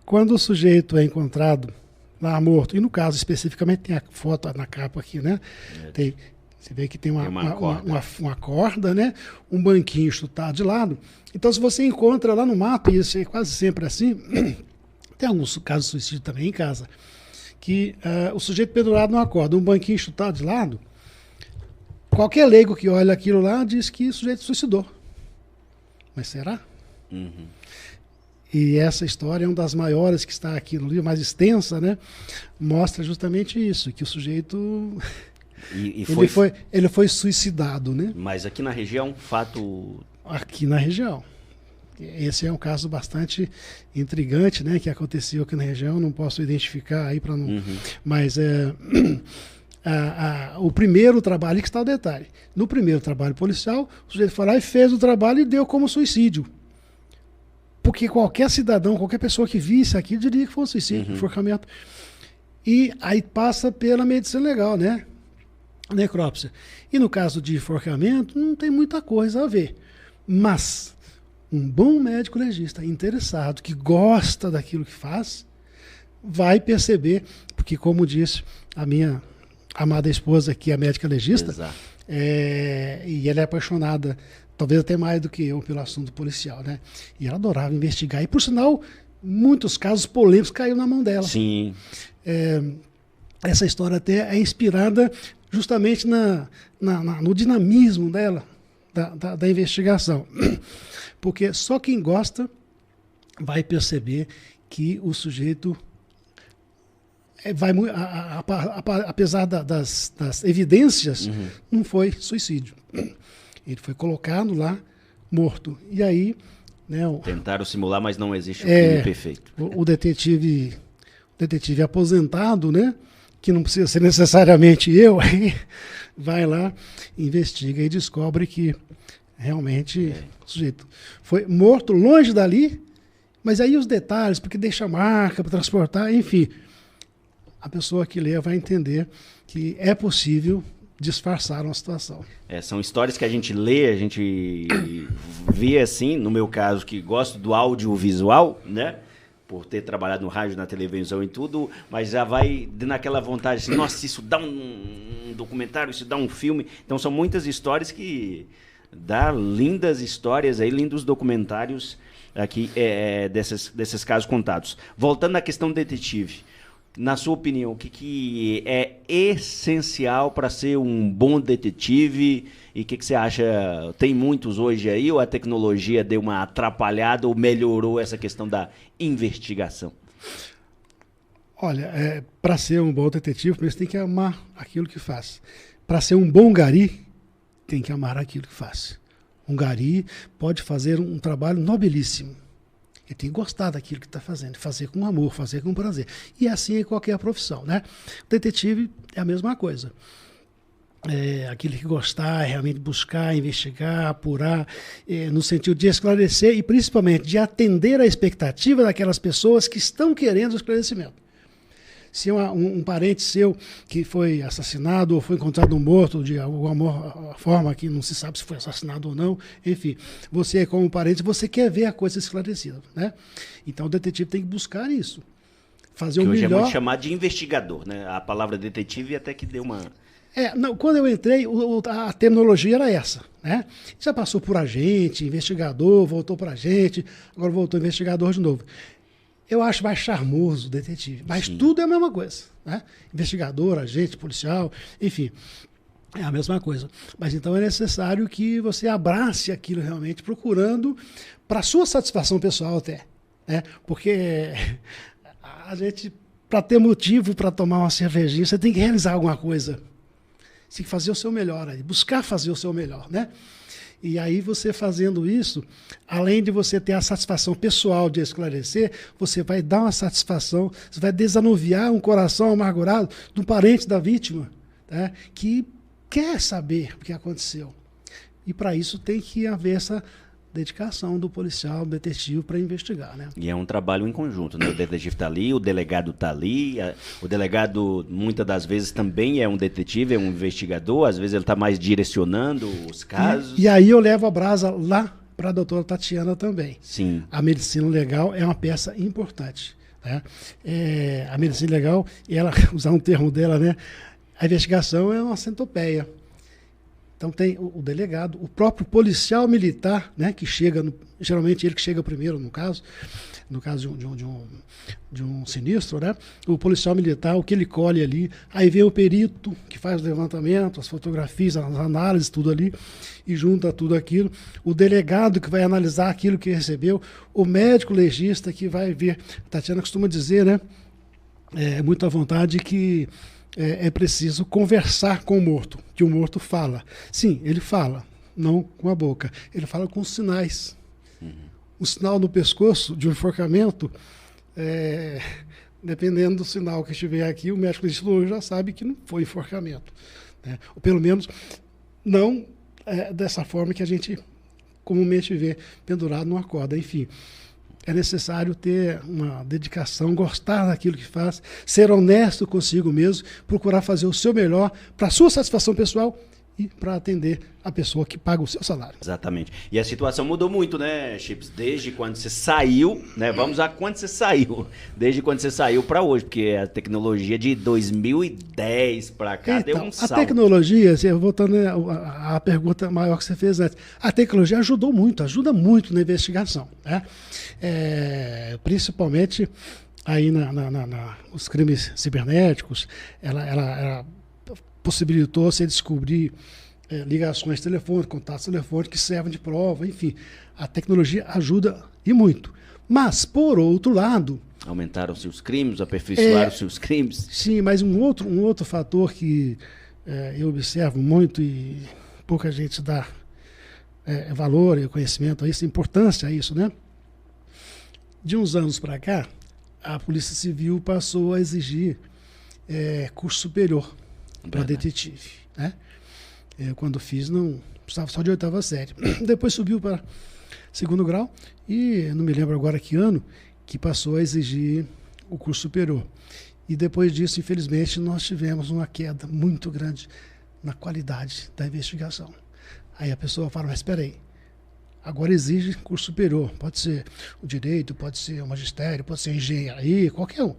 quando o sujeito é encontrado lá morto, e no caso especificamente tem a foto na capa aqui, né? Você vê que tem uma corda, né? Um banquinho chutado de lado. Então, se você encontra lá no mato, e isso é quase sempre assim, tem alguns casos de suicídio também em casa, que o sujeito pendurado numa corda, um banquinho chutado de lado, qualquer leigo que olha aquilo lá diz que o sujeito suicidou. Mas será? E essa história é uma das maiores que está aqui no livro, mais extensa, né? Mostra justamente isso, que o sujeito... Ele foi suicidado, né? Mas aqui na região, fato... Aqui na região. Esse é um caso bastante intrigante, né? Que aconteceu aqui na região, não posso identificar aí para não... Mas o primeiro trabalho, que está o detalhe. No primeiro trabalho policial, o sujeito foi lá e fez o trabalho e deu como suicídio. Porque qualquer cidadão, qualquer pessoa que visse aquilo, diria que foi um suicídio, enforcamento. E aí passa pela medicina legal, né? Necrópsia. E no caso de enforcamento, não tem muita coisa a ver. Mas um bom médico legista interessado, que gosta daquilo que faz, vai perceber, porque como disse a minha amada esposa, que é médica legista, e ela é apaixonada, talvez até mais do que eu, pelo assunto policial, né? E ela adorava investigar. E, por sinal, muitos casos polêmicos caíram na mão dela. Sim. Essa história até é inspirada justamente no dinamismo dela, da investigação. Porque só quem gosta vai perceber que o sujeito apesar das evidências, não foi suicídio. Ele foi colocado lá, morto. E aí... né, tentaram simular, mas não existe o crime perfeito. O detetive aposentado, né, que não precisa ser necessariamente eu, aí vai lá, investiga e descobre que realmente o sujeito foi morto longe dali, mas aí os detalhes, porque deixa marca para transportar, enfim... a pessoa que lê vai entender que é possível disfarçar uma situação. São histórias que a gente lê, a gente vê assim, no meu caso, que gosto do audiovisual, né? Por ter trabalhado no rádio, na televisão e tudo, mas já vai naquela vontade assim, nossa, isso dá um documentário, isso dá um filme. Então são muitas histórias que dá lindas histórias aí, lindos documentários aqui desses casos contados. Voltando à questão do detetive, na sua opinião, o que é essencial para ser um bom detetive? E o que você acha? Tem muitos hoje aí, ou a tecnologia deu uma atrapalhada ou melhorou essa questão da investigação? Olha, para ser um bom detetive, você tem que amar aquilo que faz. Para ser um bom gari, tem que amar aquilo que faz. Um gari pode fazer um trabalho nobilíssimo. Ele tem que gostar daquilo que está fazendo, fazer com amor, fazer com prazer. E assim é qualquer profissão, né? O detetive é a mesma coisa. Aquele que gostar, realmente buscar, investigar, apurar, no sentido de esclarecer e principalmente de atender a expectativa daquelas pessoas que estão querendo o esclarecimento. Se um parente seu que foi assassinado ou foi encontrado morto de alguma forma que não se sabe se foi assassinado ou não, enfim, você como parente, você quer ver a coisa esclarecida, né? Então o detetive tem que buscar isso. Fazer o melhor. Hoje é muito chamado de investigador, né? A palavra detetive até que deu uma... Não, quando eu entrei, a terminologia era essa, né? Já passou por agente, investigador, voltou para agente, agora voltou investigador de novo. Eu acho mais charmoso o detetive, mas sim, tudo é a mesma coisa, né? Investigador, agente, policial, enfim, é a mesma coisa. Mas então é necessário que você abrace aquilo realmente, procurando para sua satisfação pessoal até, né? Porque a gente, para ter motivo para tomar uma cervejinha, você tem que realizar alguma coisa. Você tem que fazer o seu melhor, buscar fazer o seu melhor, né? E aí você fazendo isso, além de você ter a satisfação pessoal de esclarecer, você vai dar uma satisfação, você vai desanuviar um coração amargurado do parente da vítima, né, que quer saber o que aconteceu. E para isso tem que haver essa dedicação do policial, do detetive para investigar, né? E é um trabalho em conjunto, né? O detetive está ali, o delegado está ali, o delegado muitas das vezes também é um detetive, é um investigador, às vezes ele está mais direcionando os casos. E aí eu levo a brasa lá para a doutora Tatiana também. Sim. A medicina legal é uma peça importante, né? A medicina legal, ela, usar um termo dela, né? A investigação é uma centopeia. Então tem o delegado, o próprio policial militar, né, que chega, geralmente ele que chega primeiro no caso de um sinistro, né, o policial militar, o que ele colhe ali, aí vem o perito que faz o levantamento, as fotografias, as análises, tudo ali, e junta tudo aquilo, o delegado que vai analisar aquilo que recebeu, o médico legista que vai ver, a Tatiana costuma dizer, né, muito à vontade que é preciso conversar com o morto, que o morto fala. Sim, ele fala, não com a boca. Ele fala com sinais. O sinal no pescoço de um enforcamento, dependendo do sinal que estiver aqui, o médico legista já sabe que não foi enforcamento, né? Ou pelo menos não dessa forma que a gente comumente vê pendurado numa corda. Enfim, é necessário ter uma dedicação, gostar daquilo que faz, ser honesto consigo mesmo, procurar fazer o seu melhor para a sua satisfação pessoal e para atender a pessoa que paga o seu salário. Exatamente. E a situação mudou muito, né, Chips? Desde quando você saiu, né? Vamos a quando você saiu. Desde quando você saiu para hoje, porque a tecnologia de 2010 para cá Então, deu um salto. a tecnologia, voltando à pergunta maior que você fez antes, a tecnologia ajuda muito na investigação, né? Principalmente aí os crimes cibernéticos, ela possibilitou você descobrir ligações telefônicas, contatos telefônicos que servem de prova, enfim. A tecnologia ajuda e muito. Mas, por outro lado... Aumentaram-se os crimes, aperfeiçoaram-se os crimes. Sim, mas um outro fator que eu observo muito e pouca gente dá valor e conhecimento a isso, importância a isso, né? De uns anos para cá, a Polícia Civil passou a exigir curso superior para detetive, né? Eu, quando fiz, não precisava só de 8ª série. Depois subiu para 2º grau e não me lembro agora que ano que passou a exigir o curso superior. E depois disso, infelizmente, nós tivemos uma queda muito grande na qualidade da investigação. Aí a pessoa fala, mas espera aí, agora exige curso superior. Pode ser o direito, pode ser o magistério, pode ser engenharia, qualquer um,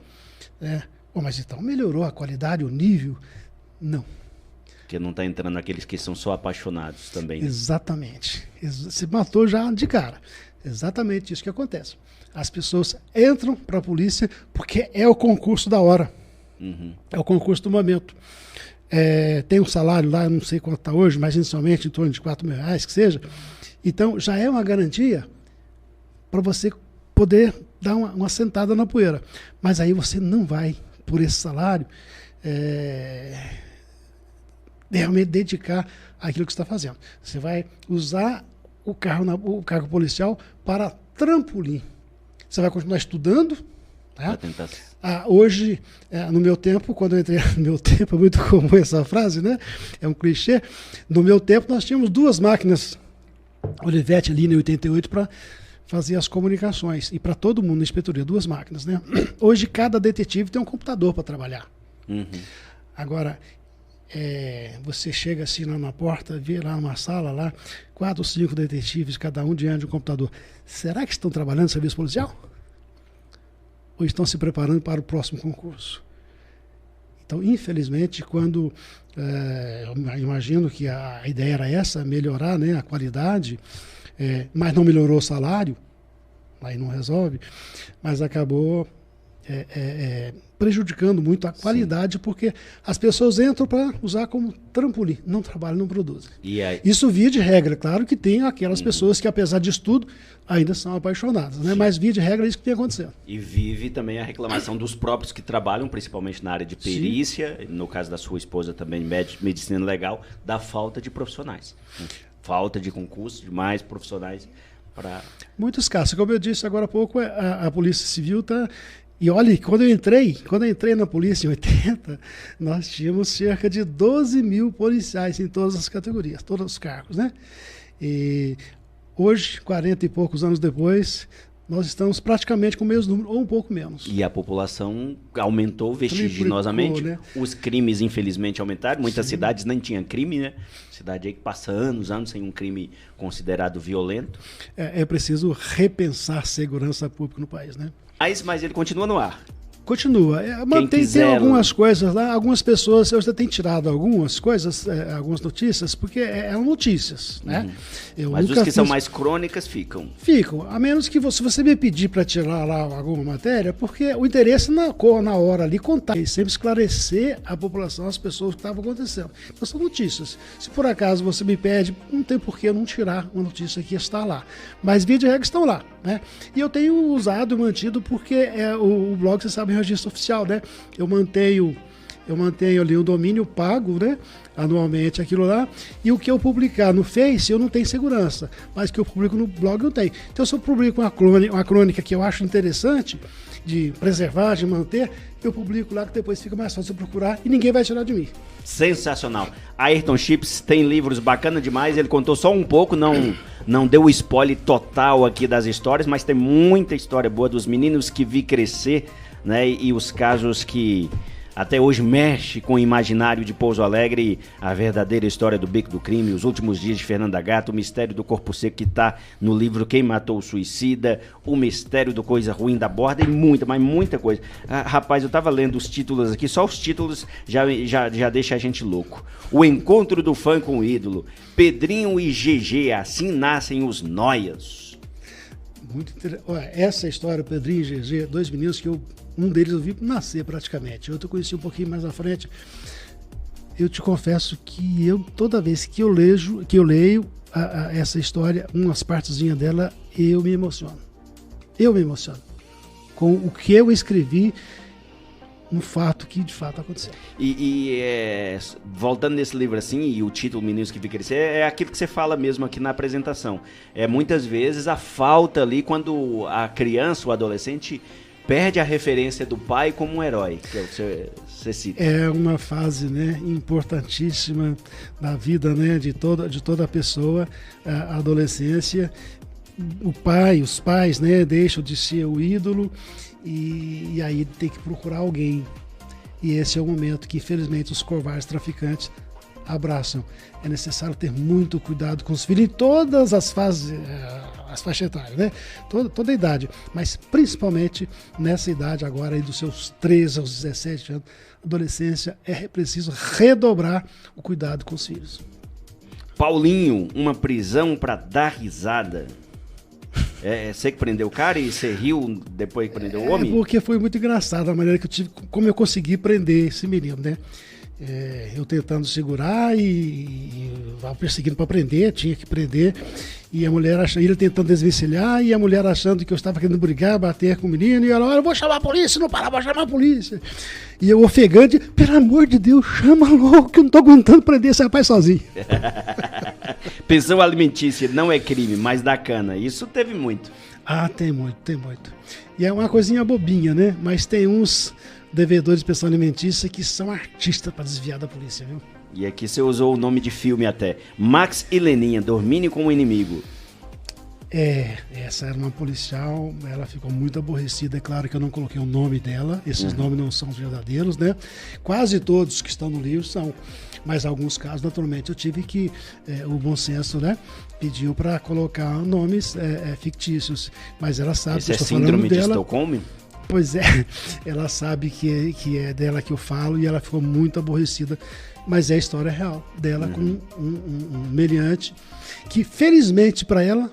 né? Bom, mas então melhorou a qualidade, o nível? Não. Porque não está entrando aqueles que são só apaixonados também. Né? Exatamente. Se matou já de cara. Exatamente isso que acontece. As pessoas entram para a polícia porque é o concurso da hora. Uhum. É o concurso do momento. Tem um salário lá, eu não sei quanto está hoje, mas inicialmente em torno de R$4.000, que seja. Então já é uma garantia para você poder dar uma sentada na poeira. Mas aí você não vai, por esse salário, realmente dedicar àquilo que você está fazendo. Você vai usar o cargo policial para trampolim. Você vai continuar estudando. Né? Hoje, no meu tempo, quando eu entrei no meu tempo, é muito comum essa frase, né? É um clichê. No meu tempo, nós tínhamos 2 máquinas Olivetti Linea 88 para fazer as comunicações. E para todo mundo na inspetoria, 2 máquinas, né? Hoje, cada detetive tem um computador para trabalhar. Uhum. Agora, você chega assim lá na porta, vê lá numa sala, lá 4 ou 5 detetives, cada um diante de um computador. Será que estão trabalhando no serviço policial? Ou estão se preparando para o próximo concurso? Então, infelizmente, quando eu imagino que a ideia era essa, melhorar, né, a qualidade, mas não melhorou o salário, aí não resolve, mas acabou prejudicando muito a qualidade. Sim. Porque as pessoas entram para usar como trampolim, não trabalham, não produzem. Isso via de regra. Claro que tem aquelas pessoas que, apesar disso tudo, ainda são apaixonadas, né? Mas via de regra é isso que tem acontecendo. E vive também a reclamação dos próprios que trabalham, principalmente na área de perícia, sim, no caso da sua esposa também, medicina legal, da falta de profissionais. Falta de concurso, de mais profissionais para... Muitos casos. Como eu disse agora há pouco, a Polícia Civil está... E olha, quando eu entrei na polícia em 80, nós tínhamos cerca de 12.000 policiais em todas as categorias, todos os cargos, né? E hoje, 40 e poucos anos depois, nós estamos praticamente com o mesmo número, ou um pouco menos. E a população aumentou vertiginosamente. Né? Os crimes, infelizmente, aumentaram. Muitas cidades nem tinham crime, né? Cidade aí que passa anos sem um crime considerado violento. É preciso repensar a segurança pública no país, né? Mas ele continua no ar. Continua. Tem algumas coisas lá, algumas pessoas, eu já tenho tirado algumas coisas, algumas notícias, porque eram notícias, né? Mas os que são mais crônicas ficam. Ficam, a menos que você me pedir para tirar lá alguma matéria, porque o interesse na hora ali contar, e sempre esclarecer a população, as pessoas o que estava acontecendo. Então são notícias. Se por acaso você me pede, não tem por que eu não tirar uma notícia que está lá. Mas via de regra estão lá, né? E eu tenho usado e mantido porque o blog, você sabe, registro oficial, né? Eu mantenho ali o domínio pago, né? Anualmente aquilo lá, e o que eu publicar no Face eu não tenho segurança, mas o que eu publico no blog eu tenho. Então se eu publico uma crônica que eu acho interessante de preservar, de manter, eu publico lá, que depois fica mais fácil de procurar e ninguém vai tirar de mim. Sensacional. Ayrton Chips tem livros bacana demais, ele contou só um pouco, não não deu o spoiler total aqui das histórias, mas tem muita história boa dos meninos que vi crescer, né? E os casos que até hoje mexe com o imaginário de Pouso Alegre, a verdadeira história do Beco do Crime, os últimos dias de Fernanda Gato, o mistério do Corpo Seco que está no livro Quem Matou o Suicida, o mistério do Coisa Ruim da Borda e muita, mas muita coisa. Rapaz, eu tava lendo os títulos aqui, só os títulos já deixa a gente louco. O encontro do fã com o ídolo, Pedrinho e GG, assim nascem os noias. Muito interessante. Essa história, Pedrinho e GG, dois meninos que um deles eu vi nascer praticamente, outro eu conheci um pouquinho mais à frente. Eu te confesso que toda vez que eu leio essa história, umas partezinhas dela, eu me emociono. Eu me emociono com o que eu escrevi, um fato que de fato aconteceu. Voltando nesse livro assim, e o título Meninos que Vi Crescer, é aquilo que você fala mesmo aqui na apresentação. Muitas vezes a falta ali, quando a criança, o adolescente, perde a referência do pai como um herói, que é o que você cita. É uma fase, né, importantíssima da vida, né, de toda pessoa, a adolescência. Os pais, né, deixam de ser o ídolo e aí tem que procurar alguém. E esse é o momento que, infelizmente, os covardes traficantes abraçam. É necessário ter muito cuidado com os filhos em todas as fases, as faixas etárias, né? Toda a idade, mas principalmente nessa idade agora aí dos seus 13 aos 17 anos, adolescência, é preciso redobrar o cuidado com os filhos. Paulinho, uma prisão para dar risada. Você que prendeu o cara e você riu depois que prendeu o homem? Porque foi muito engraçado a maneira que eu tive, como eu consegui prender esse menino, né? Eu tentando segurar e perseguindo para prender, tinha que prender, e a mulher achando, ele tentando desvencilhar, e a mulher achando que eu estava querendo brigar, bater com o menino, e ela, eu vou chamar a polícia, não parar, vou chamar a polícia. E eu ofegante, pelo amor de Deus, chama logo, que eu não estou aguentando prender esse rapaz sozinho. Pensão alimentícia não é crime, mas dá cana, isso teve muito. Tem muito. E é uma coisinha bobinha, né? Mas tem uns devedores de pensão alimentícia que são artistas para desviar da polícia, viu? E aqui você usou o nome de filme até. Max e Leninha, Dormindo com o Inimigo. Essa era uma policial, ela ficou muito aborrecida. É claro que eu não coloquei o nome dela, esses nomes não são os verdadeiros, né? Quase todos que estão no livro são, mas alguns casos, naturalmente, eu tive que, o bom senso, né, pediu para colocar nomes fictícios, mas ela sabe que eu estou falando dela. Síndrome de Estocolmo? Pois é, ela sabe que é dela que eu falo e ela ficou muito aborrecida, mas é a história real dela com um meliante que felizmente para ela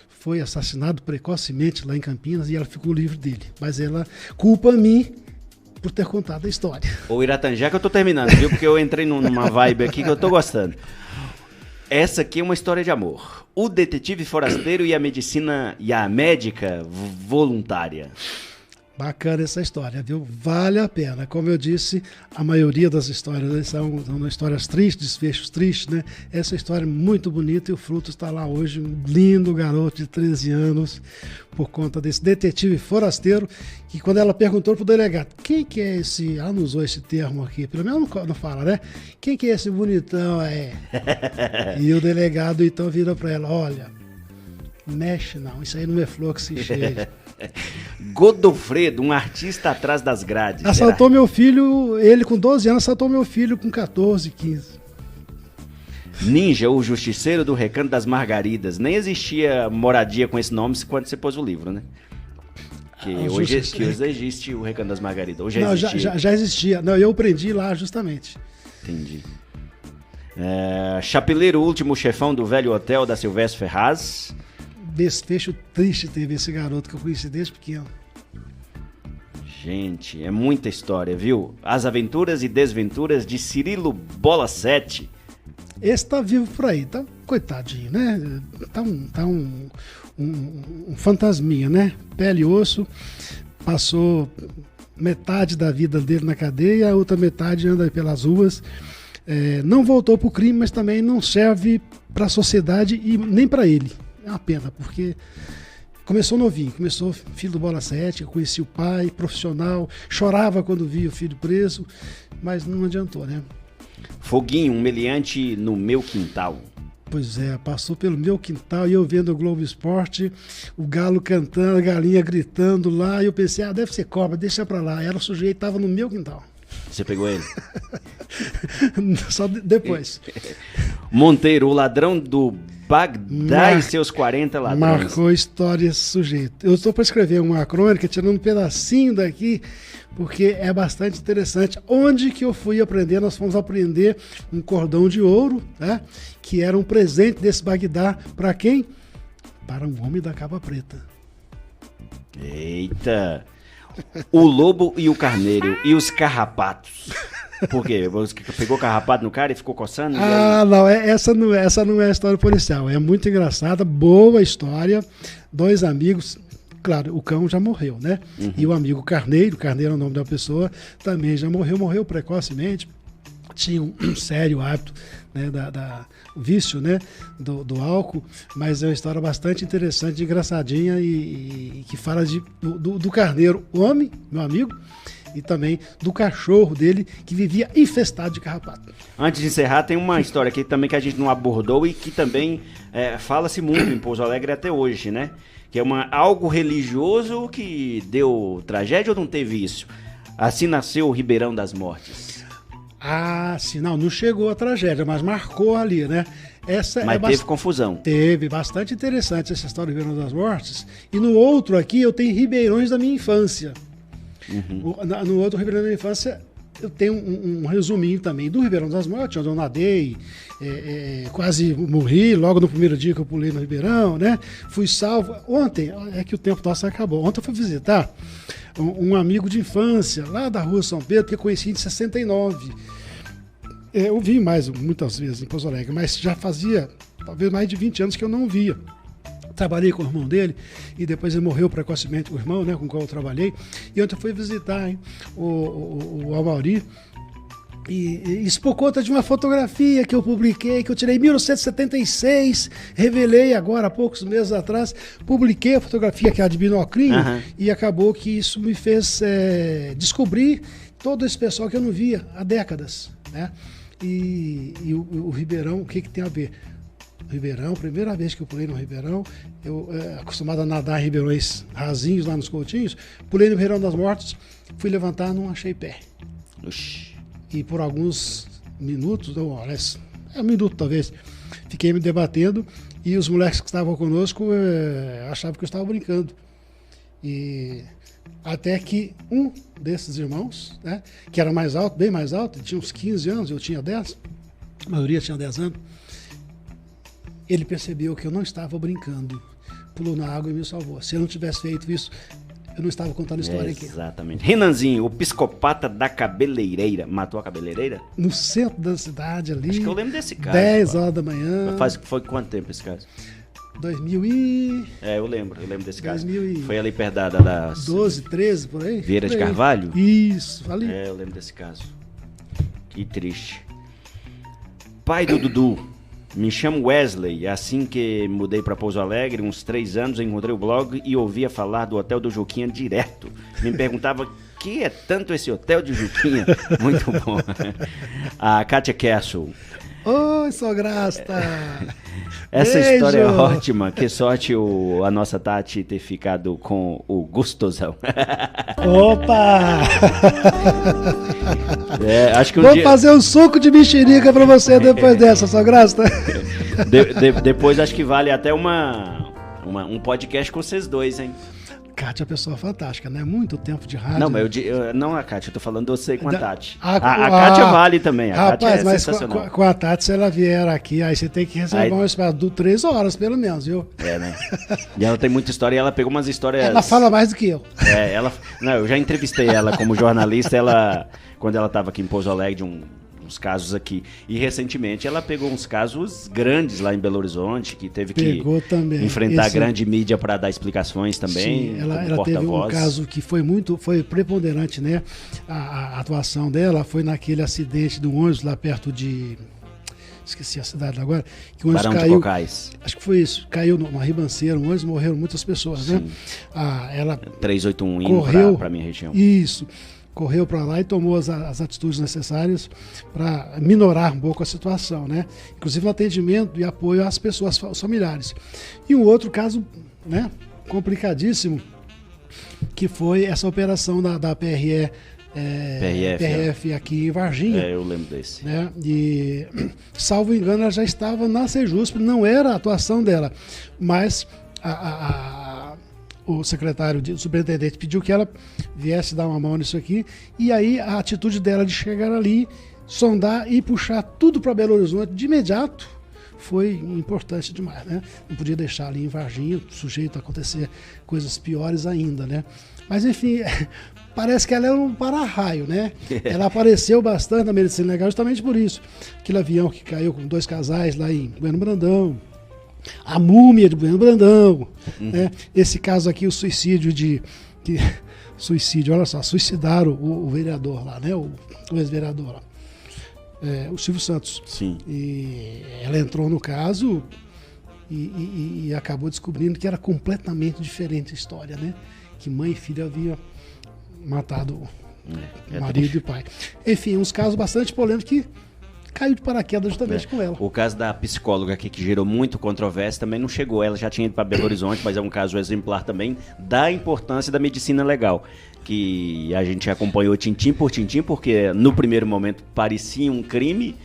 foi assassinado precocemente lá em Campinas e ela ficou livre dele, mas ela culpa a mim por ter contado a história. Ô Iratan, já que eu tô terminando, viu, porque eu entrei numa vibe aqui que eu tô gostando. Essa aqui é uma história de amor. O detetive forasteiro e a médica voluntária. Bacana essa história, viu? Vale a pena. Como eu disse, a maioria das histórias são histórias tristes, desfechos tristes, né? Essa história é muito bonita e o fruto está lá hoje, um lindo garoto de 13 anos, por conta desse detetive forasteiro, que quando ela perguntou pro delegado, quem que é esse, ela não usou esse termo aqui, pelo menos não fala, né? Quem que é esse bonitão aí? E o delegado então vira para ela, olha, mexe não, isso aí não é flor que se cheira. Godofredo, um artista atrás das grades. Assaltou meu filho, ele com 12 anos, assaltou meu filho com 14, 15. Ninja, o Justiceiro do Recanto das Margaridas. Nem existia moradia com esse nome quando você pôs o livro, né? Que hoje existe o Recanto das Margaridas. Hoje não, já existia. Não, eu aprendi lá justamente. Entendi. Chapeleiro, o último chefão do velho hotel da Silvestre Ferraz. Desfecho triste teve esse garoto que eu conheci desde pequeno. Gente, é muita história, viu? As aventuras e desventuras de Cirilo Bola 7. Esse tá vivo por aí, tá coitadinho, né? Tá um fantasminha, né? Pele e osso, passou metade da vida dele na cadeia, a outra metade anda pelas ruas. Não voltou pro crime, mas também não serve para a sociedade e nem para ele. É uma pena, porque começou novinho, começou filho do Bola 7, eu conheci o pai, profissional, chorava quando via o filho preso, mas não adiantou, né? Foguinho, um meliante no meu quintal. Pois é, passou pelo meu quintal e eu vendo o Globo Esporte, o galo cantando, a galinha gritando lá, e eu pensei, deve ser cobra, deixa pra lá. Era o sujeito, tava no meu quintal. Você pegou ele? Só depois. Monteiro, o ladrão do Bagdá e seus 40 ladrões. Marcou história esse sujeito. Eu estou para escrever uma crônica tirando um pedacinho daqui, porque é bastante interessante. Onde que eu fui aprender? Nós fomos aprender um cordão de ouro, né? Que era um presente desse Bagdá. Para quem? Para um homem da capa preta. Eita! O lobo e o carneiro e os carrapatos. Por quê? Você pegou carrapato no cara e ficou coçando? Não, essa não é a história policial. É muito engraçada, boa história. Dois amigos, claro, o cão já morreu, né? Uhum. E o amigo Carneiro é o nome da pessoa, também já morreu precocemente. Tinha um sério hábito, né, vício, né, do álcool, mas é uma história bastante interessante, engraçadinha e que fala do Carneiro, homem, meu amigo, e também do cachorro dele que vivia infestado de carrapato. Antes de encerrar, tem uma história aqui também que a gente não abordou e que também fala-se muito em Pouso Alegre até hoje, né? Que é algo religioso que deu tragédia ou não teve isso? Assim nasceu o Ribeirão das Mortes. Sim, não chegou a tragédia, mas marcou ali, né? Mas teve confusão. Teve, bastante interessante essa história do Ribeirão das Mortes. E no outro aqui eu tenho Ribeirões da minha infância. Uhum. No outro Ribeirão da minha infância eu tenho um resuminho também do Ribeirão das Mortes, onde eu nadei, quase morri logo no primeiro dia que eu pulei no Ribeirão, né? Fui salvo. Ontem, é que o tempo nosso acabou. Ontem eu fui visitar um amigo de infância lá da rua São Pedro, que eu conheci em 69. Eu vi muitas vezes em Pouso Alegre, mas já fazia talvez mais de 20 anos que eu não via. Trabalhei com o irmão dele e depois ele morreu precocemente, o irmão, né, com o qual eu trabalhei. E ontem eu fui visitar o Amauri e isso por conta de uma fotografia que eu publiquei, que eu tirei em 1976, revelei agora há poucos meses atrás, publiquei a fotografia que é a de binoclinho, e acabou que isso me fez descobrir todo esse pessoal que eu não via há décadas, né? E o Ribeirão, o que tem a ver? Ribeirão, primeira vez que eu pulei no Ribeirão, eu acostumado a nadar em ribeirões rasinhos lá nos Coutinhos, pulei no Ribeirão das Mortes, fui levantar, não achei pé. Oxi. E por alguns minutos, um minuto talvez, fiquei me debatendo e os moleques que estavam conosco achavam que eu estava brincando. E até que um desses irmãos, né, que era mais alto, bem mais alto, tinha uns 15 anos, eu tinha 10, a maioria tinha 10 anos, ele percebeu que eu não estava brincando, pulou na água e me salvou. Se eu não tivesse feito isso, eu não estava contando a história aqui. Exatamente. Renanzinho, o psicopata da cabeleireira. Matou a cabeleireira? No centro da cidade ali. Acho que eu lembro desse caso. 10 horas da manhã. Foi quanto tempo esse caso? 2000 e... eu lembro desse caso. 2000 Foi ali perto da 12, 13, por aí. Vieira de Carvalho? Isso, ali. Eu lembro desse caso. Que triste. Pai do Dudu. Me chamo Wesley, assim que mudei para Pouso Alegre, uns 3 anos, encontrei o blog e ouvia falar do Hotel do Juquinha direto. Me perguntava, que é tanto esse Hotel de Juquinha? Muito bom. A Kátia Castle. Oi, sograsta! Essa Beijo. História é ótima. Que sorte a nossa Tati ter ficado com o gostosão. Opa! Acho que Vou fazer um suco de mexerica pra você depois dessa, sograsta. Depois acho que vale até um podcast com vocês dois, hein? Kátia é uma pessoa fantástica, né? Muito tempo de rádio. Não, mas não a Kátia, eu tô falando você com a Tati. A Kátia vale também, a rapaz, Kátia é mas sensacional. Com a Tati, se ela vier aqui, aí você tem que reservar um espaço de 3 horas, pelo menos, viu? Né? E ela tem muita história e ela pegou umas histórias... Ela fala mais do que eu. Eu já entrevistei ela como jornalista, quando ela estava aqui em Pouso Alegre, de uns casos aqui. E recentemente ela pegou uns casos grandes lá em Belo Horizonte, que teve que enfrentar a grande mídia para dar explicações também. Sim, ela teve um caso que foi preponderante, né? A atuação dela foi naquele acidente do ônibus lá perto de... Esqueci a cidade agora. Que o ônibus Barão de Cocais. Acho que foi isso. Caiu numa ribanceira, o ônibus, morreram muitas pessoas, né? Ela 381 indo para minha região. Isso. correu para lá e tomou as atitudes necessárias para minorar um pouco a situação, né? Inclusive no atendimento e apoio às pessoas, aos familiares. E um outro caso, né, complicadíssimo, que foi essa operação da PRF aqui em Varginha. Eu lembro desse. Né? E, salvo engano, ela já estava na Sejusp, não era a atuação dela, mas o superintendente pediu que ela viesse dar uma mão nisso aqui, e aí a atitude dela de chegar ali, sondar e puxar tudo para Belo Horizonte de imediato foi importante demais, né? Não podia deixar ali em Varginha, sujeito a acontecer coisas piores ainda, né? Mas enfim, parece que ela é um para-raio, né? Ela apareceu bastante na medicina legal justamente por isso. Aquele avião que caiu com 2 casais lá em Bueno Brandão, a múmia de Bueno Brandão, né? Esse caso aqui, o suicídio olha só, suicidaram o vereador lá, né? O ex-vereador lá. O Silvio Santos. Sim. E ela entrou no caso e acabou descobrindo que era completamente diferente a história, né? Que mãe e filha haviam matado o marido e o pai. Enfim, uns casos bastante polêmicos que caiu de paraquedas justamente com ela. O caso da psicóloga aqui, que gerou muito controvérsia, também não chegou. Ela já tinha ido para Belo Horizonte, mas é um caso exemplar também da importância da medicina legal, que a gente acompanhou tintim por tintim, porque no primeiro momento parecia um crime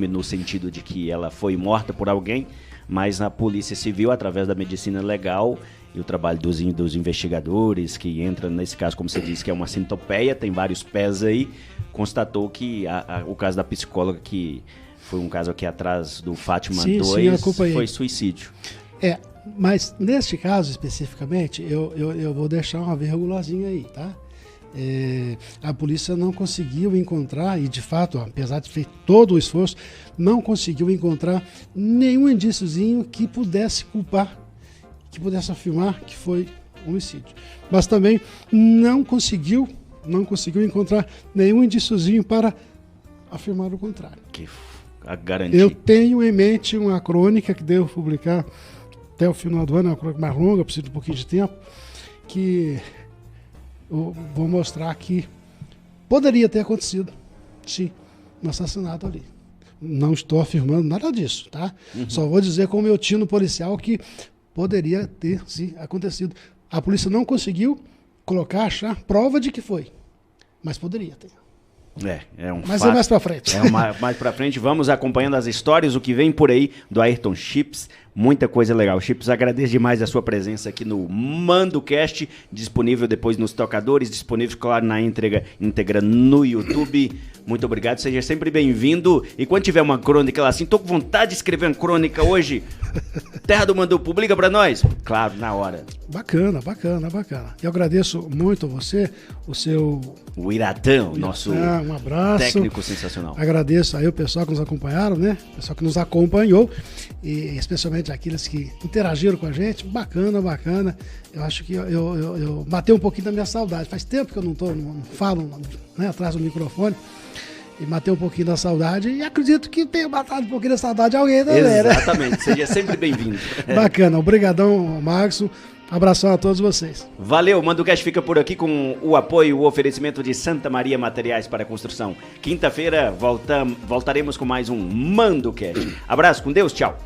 no sentido de que ela foi morta por alguém, mas a Polícia Civil, através da medicina legal e o trabalho dos investigadores, que entra nesse caso, como você disse, que é uma centopeia, tem vários pés aí, constatou que o caso da psicóloga, que foi um caso aqui atrás do Fátima 2, foi suicídio. Mas neste caso especificamente, eu vou deixar uma vírgulazinha aí, tá? A polícia não conseguiu encontrar, e de fato, apesar de ter feito todo o esforço, não conseguiu encontrar nenhum indíciozinho que pudesse culpar, que pudesse afirmar que foi homicídio. Mas também não conseguiu encontrar nenhum indíciozinho para afirmar o contrário. Que a garantia. Eu tenho em mente uma crônica que devo publicar até o final do ano, é uma crônica mais longa, preciso de um pouquinho de tempo, que eu vou mostrar que poderia ter acontecido, sim, um assassinato ali. Não estou afirmando nada disso, tá? Só vou dizer com o meu tino policial que poderia ter, sim, acontecido. A polícia não conseguiu achar prova de que foi, mas poderia ter. Mas é mais pra frente. Mais pra frente, vamos acompanhando as histórias, o que vem por aí do Ayrton Chips, muita coisa legal. Chips, agradeço demais a sua presença aqui no MandoCast, disponível depois nos tocadores, disponível, claro, na íntegra no YouTube. Muito obrigado, seja sempre bem-vindo. E quando tiver uma crônica lá assim, tô com vontade de escrever uma crônica hoje, Terra do Mandu, publica pra nós? Claro, na hora. Bacana. Eu agradeço muito a você, o Iratã, nosso um abraço. Técnico sensacional. Agradeço aí o pessoal que nos acompanharam, né? O pessoal que nos acompanhou, e especialmente aqueles que interagiram com a gente. Bacana. Eu acho que eu matei um pouquinho da minha saudade. Faz tempo que eu não falo, né, atrás do microfone. E matei um pouquinho da saudade, e acredito que tenha matado um pouquinho da saudade de alguém também, né? Exatamente, seja sempre bem-vindo. Bacana, obrigadão, Marcos. Abração a todos vocês. Valeu, o MandoCast fica por aqui com o apoio e o oferecimento de Santa Maria Materiais para Construção. Quinta-feira voltaremos com mais um MandoCast. Abraço, com Deus, tchau.